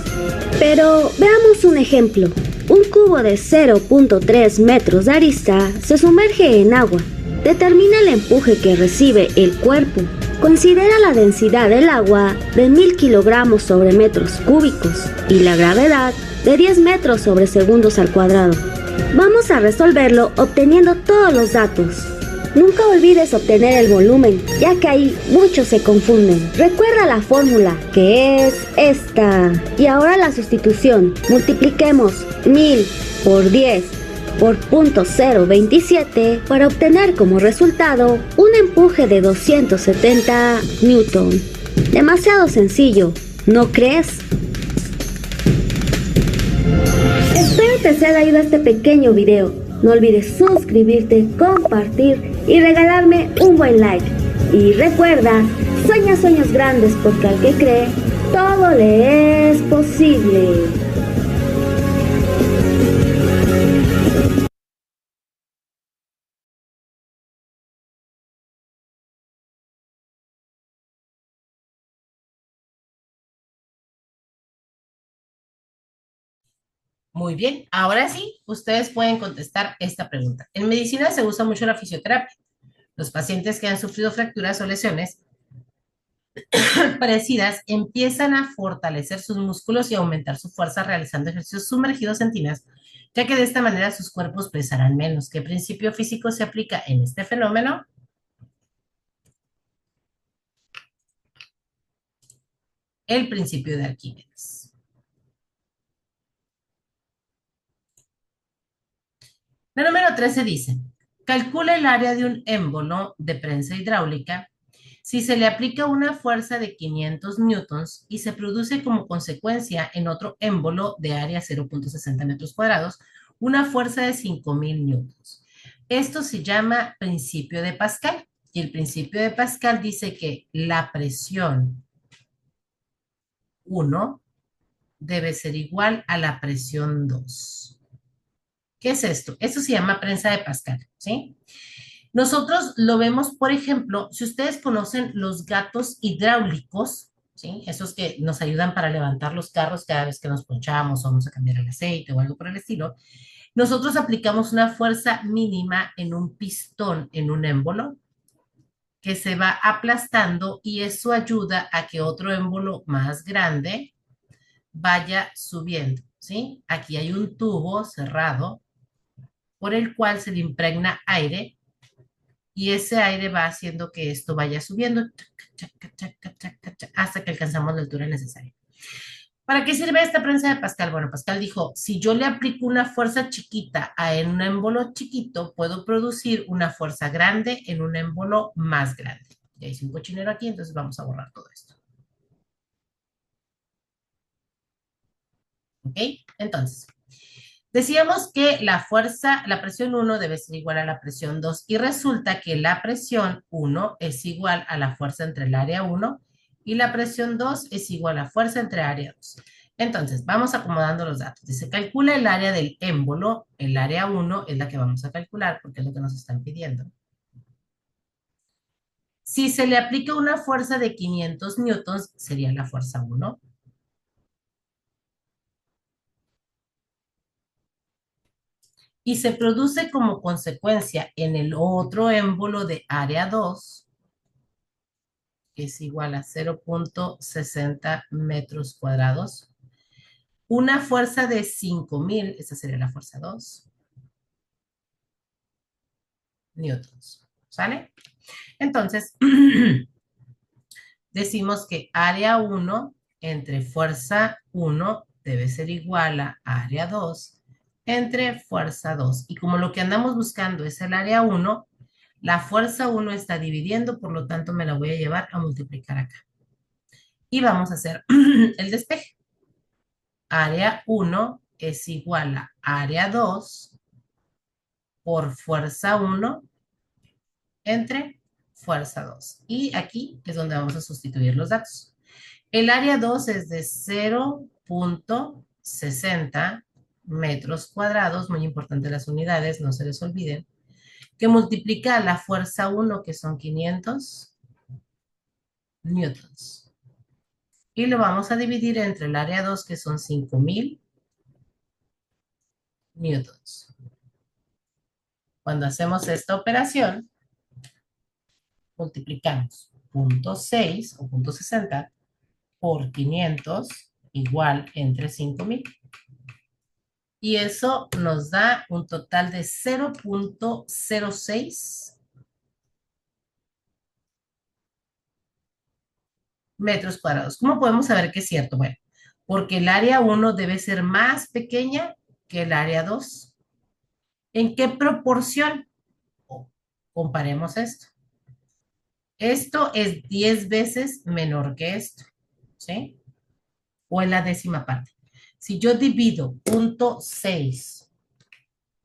Pero veamos un ejemplo. Un cubo de 0.3 metros de arista se sumerge en agua. Determina el empuje que recibe el cuerpo. Considera la densidad del agua de 1000 kilogramos sobre metros cúbicos y la gravedad de 10 metros sobre segundos al cuadrado. Vamos a resolverlo obteniendo todos los datos. Nunca olvides obtener el volumen, ya que ahí muchos se confunden. Recuerda la fórmula, que es esta. Y ahora la sustitución. Multipliquemos 1000 por 10 por .027 para obtener como resultado un empuje de 270 Newton. Demasiado sencillo, ¿no crees? Espero te sea de ayuda este pequeño video. No olvides suscribirte, compartir y regalarme un buen like. Y recuerda, sueña sueños grandes porque al que cree, todo le es posible. Muy bien, ahora sí, ustedes pueden contestar esta pregunta. En medicina se usa mucho la fisioterapia. Los pacientes que han sufrido fracturas o lesiones parecidas empiezan a fortalecer sus músculos y aumentar su fuerza realizando ejercicios sumergidos en tinas, ya que de esta manera sus cuerpos pesarán menos. ¿Qué principio físico se aplica en este fenómeno? El principio de Arquímedes. La número 13 dice, calcula el área de un émbolo de prensa hidráulica si se le aplica una fuerza de 500 newtons y se produce como consecuencia en otro émbolo de área 0.60 metros cuadrados una fuerza de 5000 newtons. Esto se llama principio de Pascal y el principio de Pascal dice que la presión 1 debe ser igual a la presión 2. ¿Qué es esto? Esto se llama prensa de Pascal, ¿sí? Nosotros lo vemos, por ejemplo, si ustedes conocen los gatos hidráulicos, ¿sí? Esos que nos ayudan para levantar los carros cada vez que nos ponchamos o vamos a cambiar el aceite o algo por el estilo. Nosotros aplicamos una fuerza mínima en un pistón, en un émbolo, que se va aplastando y eso ayuda a que otro émbolo más grande vaya subiendo, ¿sí? Aquí hay un tubo cerrado por el cual se le impregna aire y ese aire va haciendo que esto vaya subiendo hasta que alcanzamos la altura necesaria. ¿Para qué sirve esta prensa de Pascal? Bueno, Pascal dijo, si yo le aplico una fuerza chiquita en un émbolo chiquito, puedo producir una fuerza grande en un émbolo más grande. Ya hice un cochinero aquí, entonces vamos a borrar todo esto. ¿Ok? Entonces, decíamos que la presión 1 debe ser igual a la presión 2 y resulta que la presión 1 es igual a la fuerza entre el área 1 y la presión 2 es igual a la fuerza entre área 2. Entonces, vamos acomodando los datos. Dice, calcula el área del émbolo, el área 1 es la que vamos a calcular porque es lo que nos están pidiendo. Si se le aplica una fuerza de 500 newtons, sería la fuerza 1. Y se produce como consecuencia en el otro émbolo de área 2, que es igual a 0.60 metros cuadrados, una fuerza de 5000, esta sería la fuerza 2, newtons, ¿sale? Entonces, decimos que área 1 entre fuerza 1 debe ser igual a área 2 entre fuerza 2. Y como lo que andamos buscando es el área 1, la fuerza 1 está dividiendo, por lo tanto me la voy a llevar a multiplicar acá. Y vamos a hacer el despeje. Área 1 es igual a área 2 por fuerza 1 entre fuerza 2. Y aquí es donde vamos a sustituir los datos. El área 2 es de 0.60 metros cuadrados, muy importante las unidades, no se les olviden, que multiplica la fuerza 1, que son 500 newtons. Y lo vamos a dividir entre el área 2, que son 5000 newtons. Cuando hacemos esta operación, multiplicamos 0.6 o 0.60 por 500 igual entre 5000. Y eso nos da un total de 0.06 metros cuadrados. ¿Cómo podemos saber que es cierto? Bueno, porque el área 1 debe ser más pequeña que el área 2. ¿En qué proporción? Comparemos esto. Esto es 10 veces menor que esto, ¿sí? O en la décima parte. Si yo divido 0.6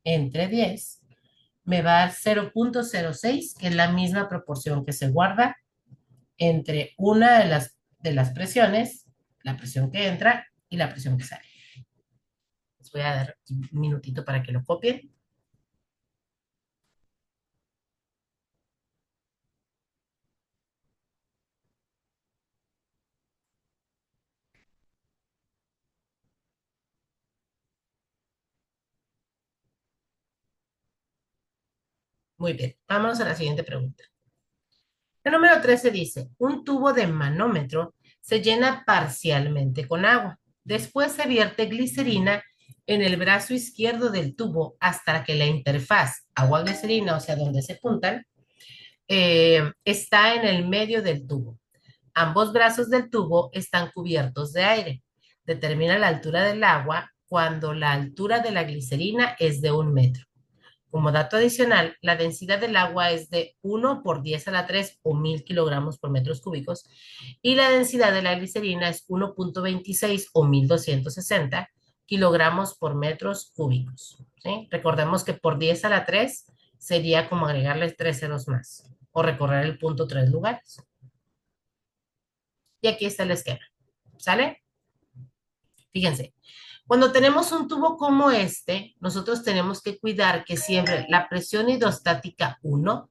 entre 10, me va a dar 0.06, que es la misma proporción que se guarda entre una de las presiones, la presión que entra y la presión que sale. Les voy a dar un minutito para que lo copien. Muy bien, vámonos a la siguiente pregunta. El número 13 dice, un tubo de manómetro se llena parcialmente con agua. Después se vierte glicerina en el brazo izquierdo del tubo hasta que la interfaz agua-glicerina, o sea, donde se juntan, está en el medio del tubo. Ambos brazos del tubo están cubiertos de aire. Determina la altura del agua cuando la altura de la glicerina es de 1 metro. Como dato adicional, la densidad del agua es de 1 por 10 a la 3 o 1000 kilogramos por metros cúbicos y la densidad de la glicerina es 1.26 o 1260 kilogramos por metros cúbicos. ¿Sí? Recordemos que por 10 a la 3 sería como agregarle 3 ceros más o recorrer el punto 3 lugares. Y aquí está el esquema. ¿Sale? Fíjense, cuando tenemos un tubo como este, nosotros tenemos que cuidar que siempre la presión hidrostática 1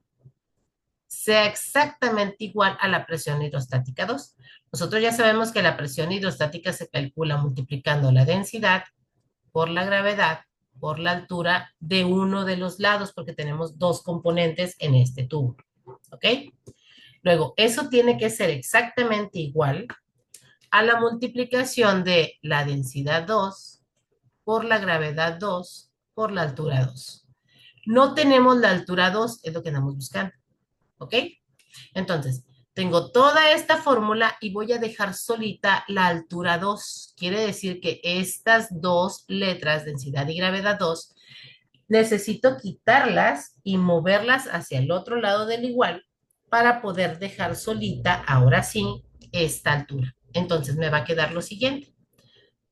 sea exactamente igual a la presión hidrostática 2. Nosotros ya sabemos que la presión hidrostática se calcula multiplicando la densidad por la gravedad por la altura de uno de los lados, porque tenemos dos componentes en este tubo. ¿Ok? Luego, eso tiene que ser exactamente igual a la multiplicación de la densidad 2 por la gravedad 2 por la altura 2. No tenemos la altura 2, es lo que andamos buscando. ¿Ok? Entonces, tengo toda esta fórmula y voy a dejar solita la altura 2. Quiere decir que estas dos letras, densidad y gravedad 2, necesito quitarlas y moverlas hacia el otro lado del igual para poder dejar solita, ahora sí, esta altura. Entonces me va a quedar lo siguiente.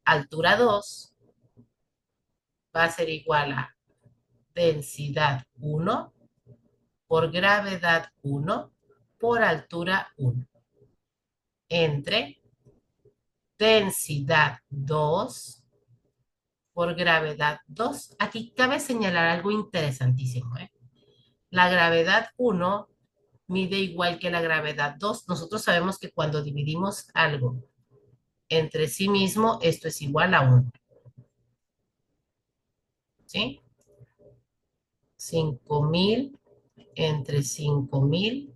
Altura 2 va a ser igual a densidad 1 por gravedad 1 por altura 1 entre densidad 2 por gravedad 2. Aquí cabe señalar algo interesantísimo, ¿eh? La gravedad 1 mide igual que la gravedad 2. Nosotros sabemos que cuando dividimos algo entre sí mismo, esto es igual a 1. ¿Sí? 5000 entre 5000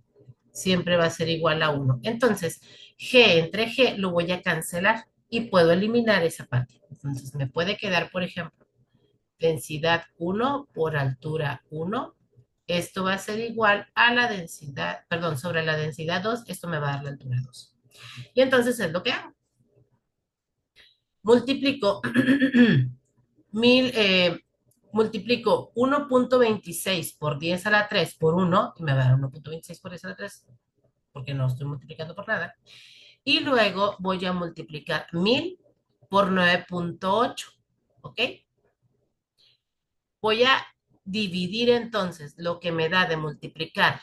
siempre va a ser igual a 1. Entonces, G entre G lo voy a cancelar y puedo eliminar esa parte. Entonces, me puede quedar, por ejemplo, densidad 1 por altura 1. Esto va a ser igual a la densidad, perdón, sobre la densidad 2, esto me va a dar la altura 2. Y entonces es lo que hago. Multiplico multiplico 1.26 por 10 a la 3 por 1, y me va a dar 1.26 por 10 a la 3, porque no estoy multiplicando por nada. Y luego voy a multiplicar 1000 por 9.8, ¿ok? Voy a dividir entonces lo que me da de multiplicar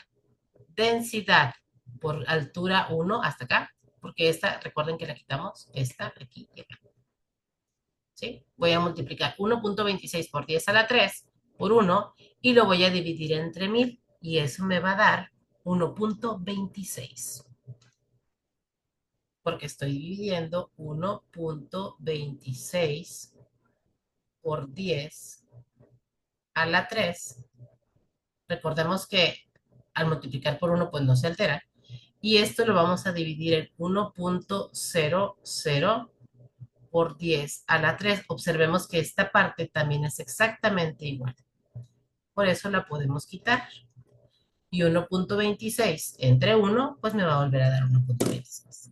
densidad por altura 1 hasta acá, porque esta, recuerden que la quitamos, esta aquí y acá. ¿Sí? Voy a multiplicar 1.26 por 10 a la 3 por 1 y lo voy a dividir entre 1000 y eso me va a dar 1.26 porque estoy dividiendo 1.26 por 10 a la 3. Recordemos que al multiplicar por 1 pues no se altera. Y esto lo vamos a dividir en 1.00 por 10 a la 3. Observemos que esta parte también es exactamente igual. Por eso la podemos quitar. Y 1.26 entre 1, pues me va a volver a dar 1.26.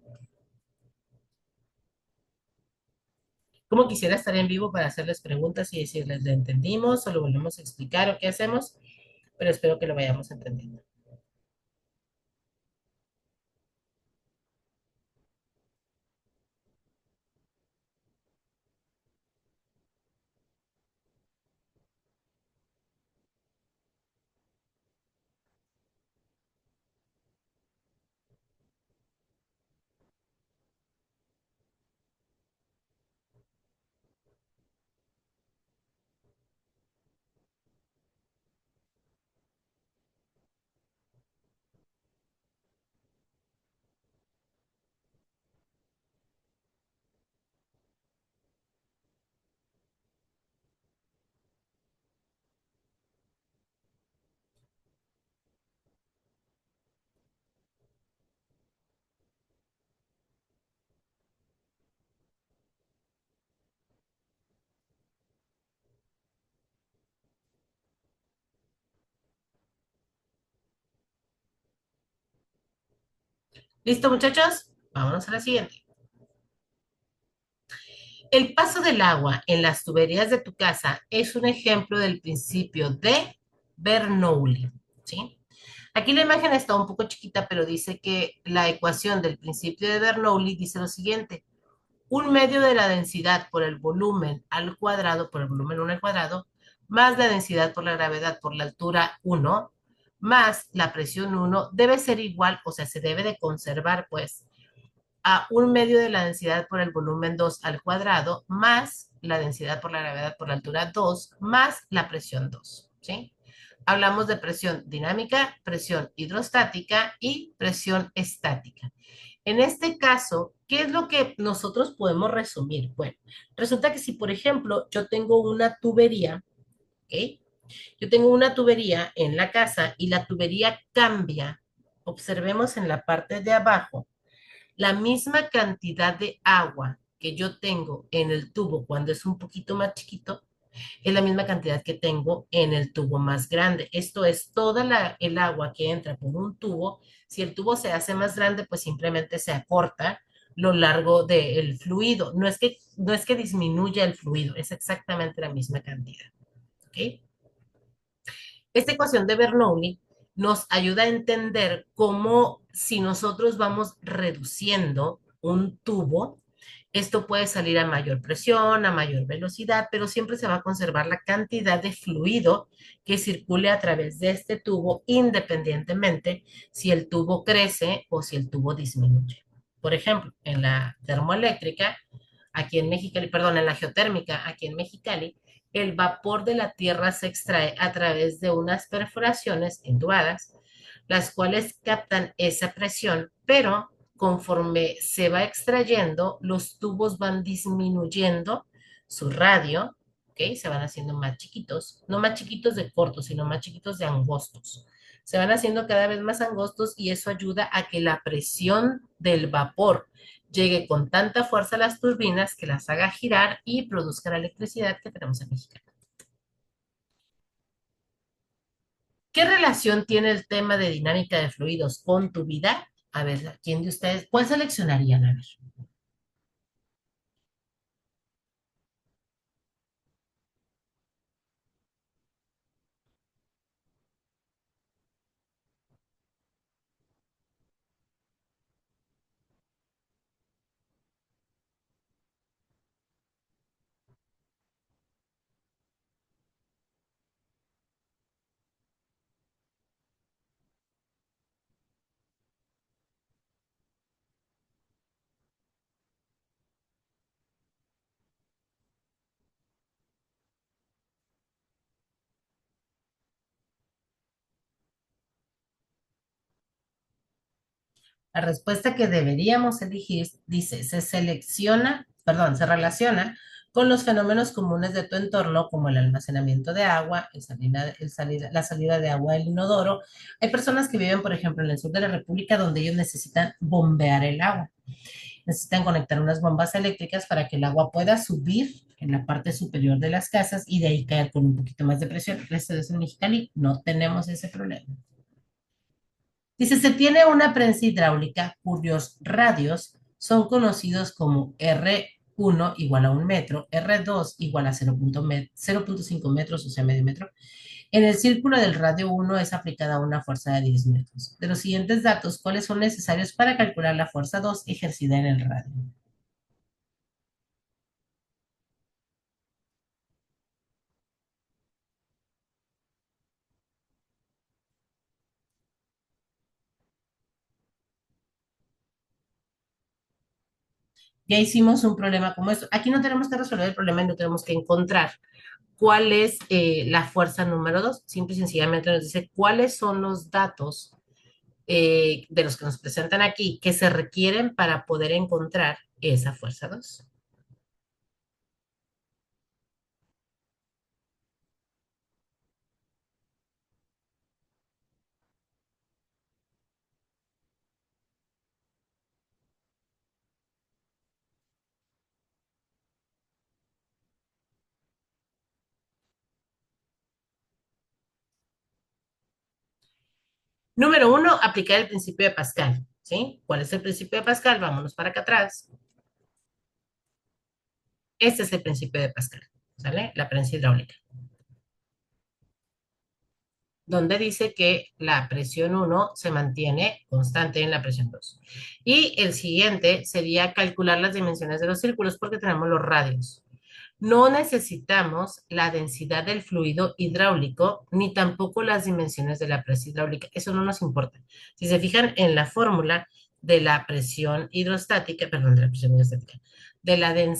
Como quisiera estar en vivo para hacerles preguntas y decirles, ¿le entendimos o lo volvemos a explicar o qué hacemos? Pero espero que lo vayamos entendiendo. ¿Listo, muchachos? Vámonos a la siguiente. El paso del agua en las tuberías de tu casa es un ejemplo del principio de Bernoulli, ¿sí? Aquí la imagen está un poco chiquita, pero dice que la ecuación del principio de Bernoulli dice lo siguiente: un medio de la densidad por el volumen al cuadrado, por el volumen 1 al cuadrado, más la densidad por la gravedad por la altura 1, más la presión 1, debe ser igual, o sea, se debe de conservar, pues, a un medio de la densidad por el volumen 2 al cuadrado, más la densidad por la gravedad por la altura 2, más la presión 2, ¿sí? Hablamos de presión dinámica, presión hidrostática y presión estática. En este caso, ¿qué es lo que nosotros podemos resumir? Bueno, resulta que si, por ejemplo, yo tengo una tubería, ¿ok? Yo tengo una tubería en la casa y la tubería cambia. Observemos en la parte de abajo, la misma cantidad de agua que yo tengo en el tubo cuando es un poquito más chiquito, es la misma cantidad que tengo en el tubo más grande. Esto es toda el agua que entra por un tubo. Si el tubo se hace más grande, pues simplemente se acorta lo largo del fluido. No es que disminuya el fluido, es exactamente la misma cantidad. ¿Ok? Esta ecuación de Bernoulli nos ayuda a entender cómo si nosotros vamos reduciendo un tubo, esto puede salir a mayor presión, a mayor velocidad, pero siempre se va a conservar la cantidad de fluido que circule a través de este tubo, independientemente si el tubo crece o si el tubo disminuye. Por ejemplo, en la termoeléctrica, aquí en Mexicali, perdón, en la geotérmica, aquí en Mexicali, el vapor de la tierra se extrae a través de unas perforaciones entubadas, las cuales captan esa presión, pero conforme se va extrayendo, los tubos van disminuyendo su radio, ¿ok? Se van haciendo más chiquitos, no más chiquitos de cortos, sino más chiquitos de angostos. Se van haciendo cada vez más angostos y eso ayuda a que la presión del vapor llegue con tanta fuerza a las turbinas que las haga girar y produzca la electricidad que tenemos en México. ¿Qué relación tiene el tema de dinámica de fluidos con tu vida? A ver, ¿quién de ustedes? ¿Cuál seleccionarían? A ver. La respuesta que deberíamos elegir dice, se relaciona con los fenómenos comunes de tu entorno, como el almacenamiento de agua, la salida de agua del inodoro. Hay personas que viven, por ejemplo, en el sur de la República, donde ellos necesitan bombear el agua. Necesitan conectar unas bombas eléctricas para que el agua pueda subir en la parte superior de las casas y de ahí caer con un poquito más de presión. Gracias a Dios en Mexicali no tenemos ese problema. Dice, se tiene una prensa hidráulica cuyos radios son conocidos como R, R1 igual a 1 metro, R2 igual a 0.5 metros, o sea, medio metro. En el círculo del radio 1 es aplicada una fuerza de 10 metros. De los siguientes datos, ¿cuáles son necesarios para calcular la fuerza 2 ejercida en el radio? Ya hicimos un problema como esto. Aquí no tenemos que resolver el problema y no tenemos que encontrar cuál es la fuerza número 2. Simple y sencillamente nos dice cuáles son los datos de los que nos presentan aquí que se requieren para poder encontrar esa fuerza 2. Número 1, aplicar el principio de Pascal. ¿Sí? ¿Cuál es el principio de Pascal? Vámonos para acá atrás. Este es el principio de Pascal. ¿Sale? La prensa hidráulica. Donde dice que la presión 1 se mantiene constante en la presión 2. Y el siguiente sería calcular las dimensiones de los círculos porque tenemos los radios. No necesitamos la densidad del fluido hidráulico ni tampoco las dimensiones de la presa hidráulica. Eso no nos importa. Si se fijan en la fórmula de la presión hidrostática, perdón, de la presión hidrostática, de la, de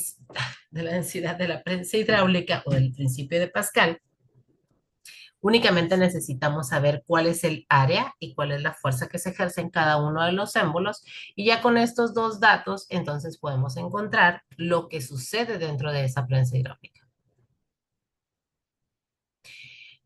la densidad de la prensa hidráulica o del principio de Pascal, únicamente necesitamos saber cuál es el área y cuál es la fuerza que se ejerce en cada uno de los émbolos. Y ya con estos dos datos, entonces podemos encontrar lo que sucede dentro de esa prensa hidráulica.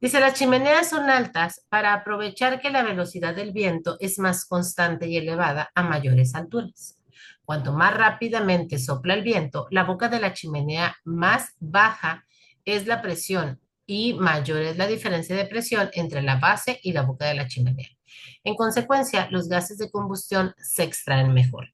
Dice, las chimeneas son altas para aprovechar que la velocidad del viento es más constante y elevada a mayores alturas. Cuanto más rápidamente sopla el viento, la boca de la chimenea más baja es la presión y mayor es la diferencia de presión entre la base y la boca de la chimenea. En consecuencia, los gases de combustión se extraen mejor.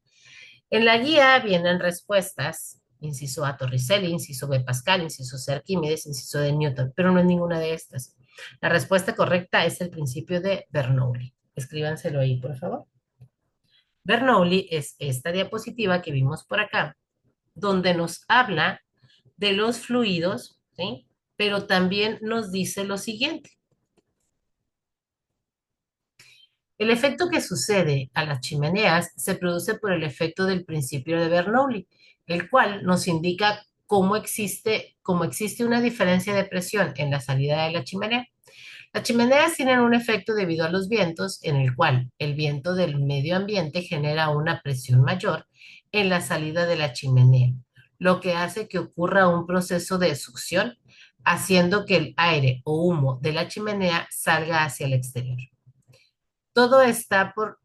En la guía vienen respuestas, inciso A Torricelli, inciso B Pascal, inciso C Arquímedes, inciso D Newton, pero no es ninguna de estas. La respuesta correcta es el principio de Bernoulli. Escríbanselo ahí, por favor. Bernoulli es esta diapositiva que vimos por acá, donde nos habla de los fluidos, ¿sí? Pero también nos dice lo siguiente. El efecto que sucede a las chimeneas se produce por el efecto del principio de Bernoulli, el cual nos indica cómo existe una diferencia de presión en la salida de la chimenea. Las chimeneas tienen un efecto debido a los vientos, en el cual el viento del medio ambiente genera una presión mayor en la salida de la chimenea, lo que hace que ocurra un proceso de succión, haciendo que el aire o humo de la chimenea salga hacia el exterior. Todo está por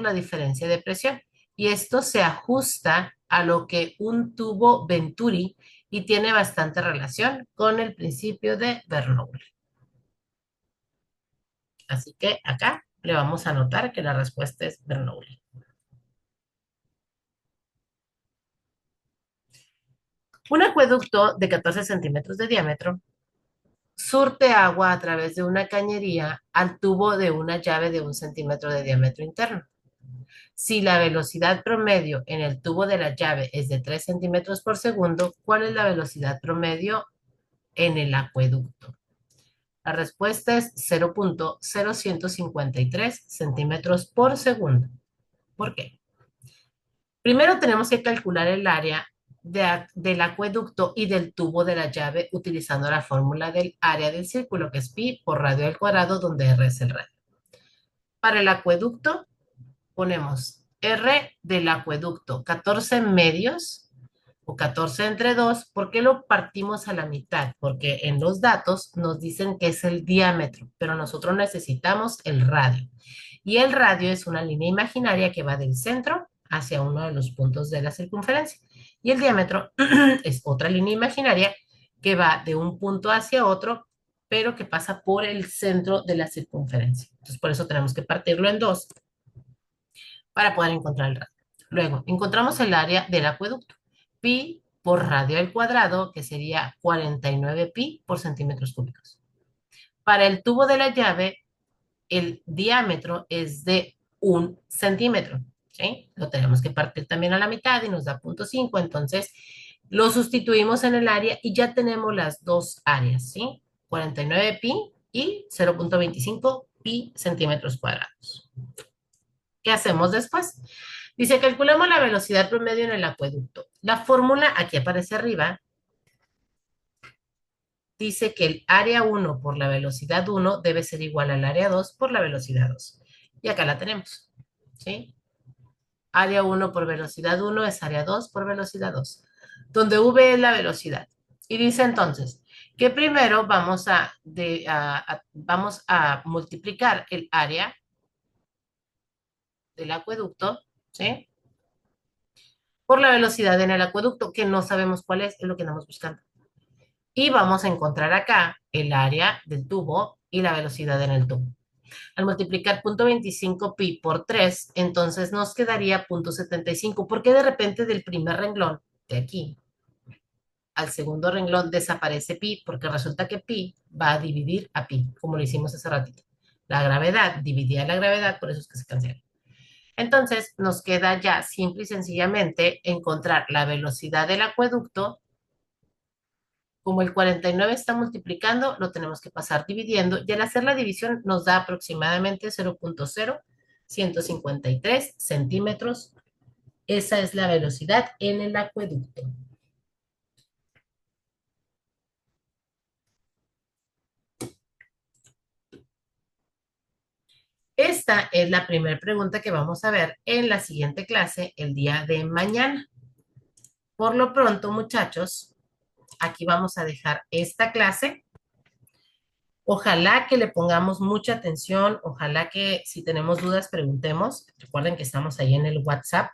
la diferencia de presión y esto se ajusta a lo que un tubo Venturi y tiene bastante relación con el principio de Bernoulli. Así que acá le vamos a anotar que la respuesta es Bernoulli. Un acueducto de 14 centímetros de diámetro surte agua a través de una cañería al tubo de una llave de 1 centímetro de diámetro interno. Si la velocidad promedio en el tubo de la llave es de 3 centímetros por segundo, ¿cuál es la velocidad promedio en el acueducto? La respuesta es 0.0153 centímetros por segundo. ¿Por qué? Primero tenemos que calcular el área del acueducto y del tubo de la llave utilizando la fórmula del área del círculo, que es pi por radio al cuadrado, donde r es el radio. Para el acueducto ponemos R del acueducto 14 medios o 14 entre 2. ¿Por qué lo partimos a la mitad? Porque en los datos nos dicen que es el diámetro, pero nosotros necesitamos el radio. Y el radio es una línea imaginaria que va del centro hacia uno de los puntos de la circunferencia. Y el diámetro es otra línea imaginaria que va de un punto hacia otro, pero que pasa por el centro de la circunferencia. Entonces, por eso tenemos que partirlo en dos para poder encontrar el radio. Luego, encontramos el área del acueducto. pi por radio al cuadrado, que sería 49 pi por centímetros cúbicos. Para el tubo de la llave, el diámetro es de 1 centímetro, ¿sí? Lo tenemos que partir también a la mitad y nos da 0.5, entonces lo sustituimos en el área y ya tenemos las dos áreas, ¿sí? 49 pi y 0.25 pi centímetros cuadrados. ¿Qué hacemos después? Dice, calculamos la velocidad promedio en el acueducto. La fórmula aquí aparece arriba. Dice que el área 1 por la velocidad 1 debe ser igual al área 2 por la velocidad 2. Y acá la tenemos, ¿sí? Área 1 por velocidad 1 es área 2 por velocidad 2, donde V es la velocidad. Y dice entonces que primero vamos a multiplicar el área del acueducto, ¿sí? Por la velocidad en el acueducto, que no sabemos cuál es lo que andamos buscando. Y vamos a encontrar acá el área del tubo y la velocidad en el tubo. Al multiplicar 0.25 pi por 3, entonces nos quedaría 0.75, porque de repente del primer renglón de aquí al segundo renglón desaparece pi, porque resulta que pi va a dividir a pi, como lo hicimos hace ratito. La gravedad dividía la gravedad, por eso es que se cancela. Entonces nos queda ya simple y sencillamente encontrar la velocidad del acueducto. Como el 49 está multiplicando, lo tenemos que pasar dividiendo y al hacer la división nos da aproximadamente 0.0153 centímetros. Esa es la velocidad en el acueducto. Esta es la primera pregunta que vamos a ver en la siguiente clase el día de mañana. Por lo pronto, muchachos, aquí vamos a dejar esta clase. Ojalá que le pongamos mucha atención, ojalá que si tenemos dudas preguntemos. Recuerden que estamos ahí en el WhatsApp.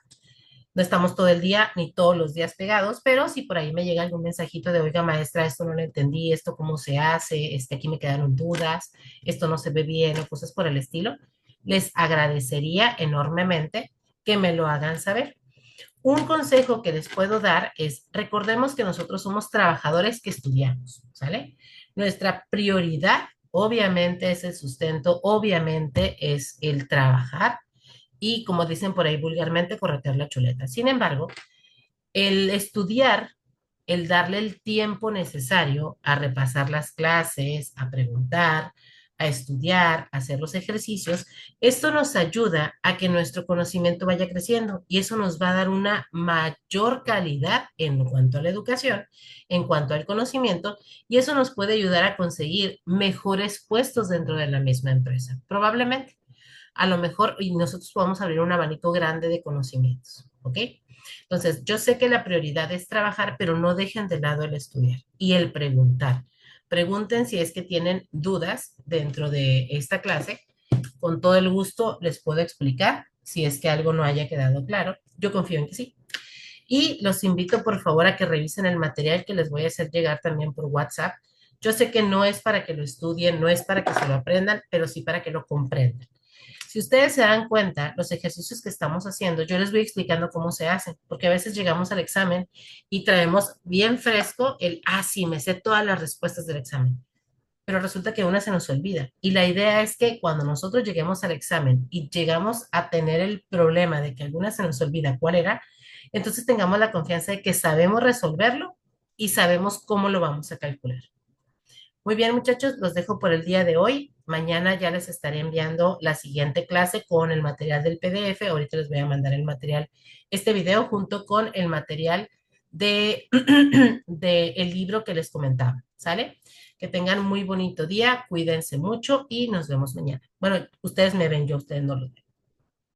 No estamos todo el día ni todos los días pegados, pero si por ahí me llega algún mensajito de, oiga, maestra, esto no lo entendí, esto cómo se hace, aquí me quedaron dudas, esto no se ve bien o cosas por el estilo, les agradecería enormemente que me lo hagan saber. Un consejo que les puedo dar es, recordemos que nosotros somos trabajadores que estudiamos, ¿sale? Nuestra prioridad, obviamente, es el sustento, obviamente, es el trabajar y, como dicen por ahí vulgarmente, corretear la chuleta. Sin embargo, el estudiar, el darle el tiempo necesario a repasar las clases, a preguntar, a estudiar, a hacer los ejercicios, esto nos ayuda a que nuestro conocimiento vaya creciendo y eso nos va a dar una mayor calidad en cuanto a la educación, en cuanto al conocimiento, y eso nos puede ayudar a conseguir mejores puestos dentro de la misma empresa. Probablemente, a lo mejor, y nosotros podamos abrir un abanico grande de conocimientos, ¿ok? Entonces, yo sé que la prioridad es trabajar, pero no dejen de lado el estudiar y el preguntar. Pregunten si es que tienen dudas dentro de esta clase. Con todo el gusto les puedo explicar si es que algo no haya quedado claro. Yo confío en que sí. Y los invito, por favor, a que revisen el material que les voy a hacer llegar también por WhatsApp. Yo sé que no es para que lo estudien, no es para que se lo aprendan, pero sí para que lo comprendan. Si ustedes se dan cuenta, los ejercicios que estamos haciendo, yo les voy explicando cómo se hacen, porque a veces llegamos al examen y traemos bien fresco sí, me sé todas las respuestas del examen, pero resulta que una se nos olvida. Y la idea es que cuando nosotros lleguemos al examen y llegamos a tener el problema de que alguna se nos olvida cuál era, entonces tengamos la confianza de que sabemos resolverlo y sabemos cómo lo vamos a calcular. Muy bien, muchachos, los dejo por el día de hoy. Mañana ya les estaré enviando la siguiente clase con el material del PDF. Ahorita les voy a mandar el material, este video junto con el material de, el libro que les comentaba. ¿Sale? Que tengan muy bonito día, cuídense mucho y nos vemos mañana. Bueno, ustedes me ven, yo ustedes no lo ven.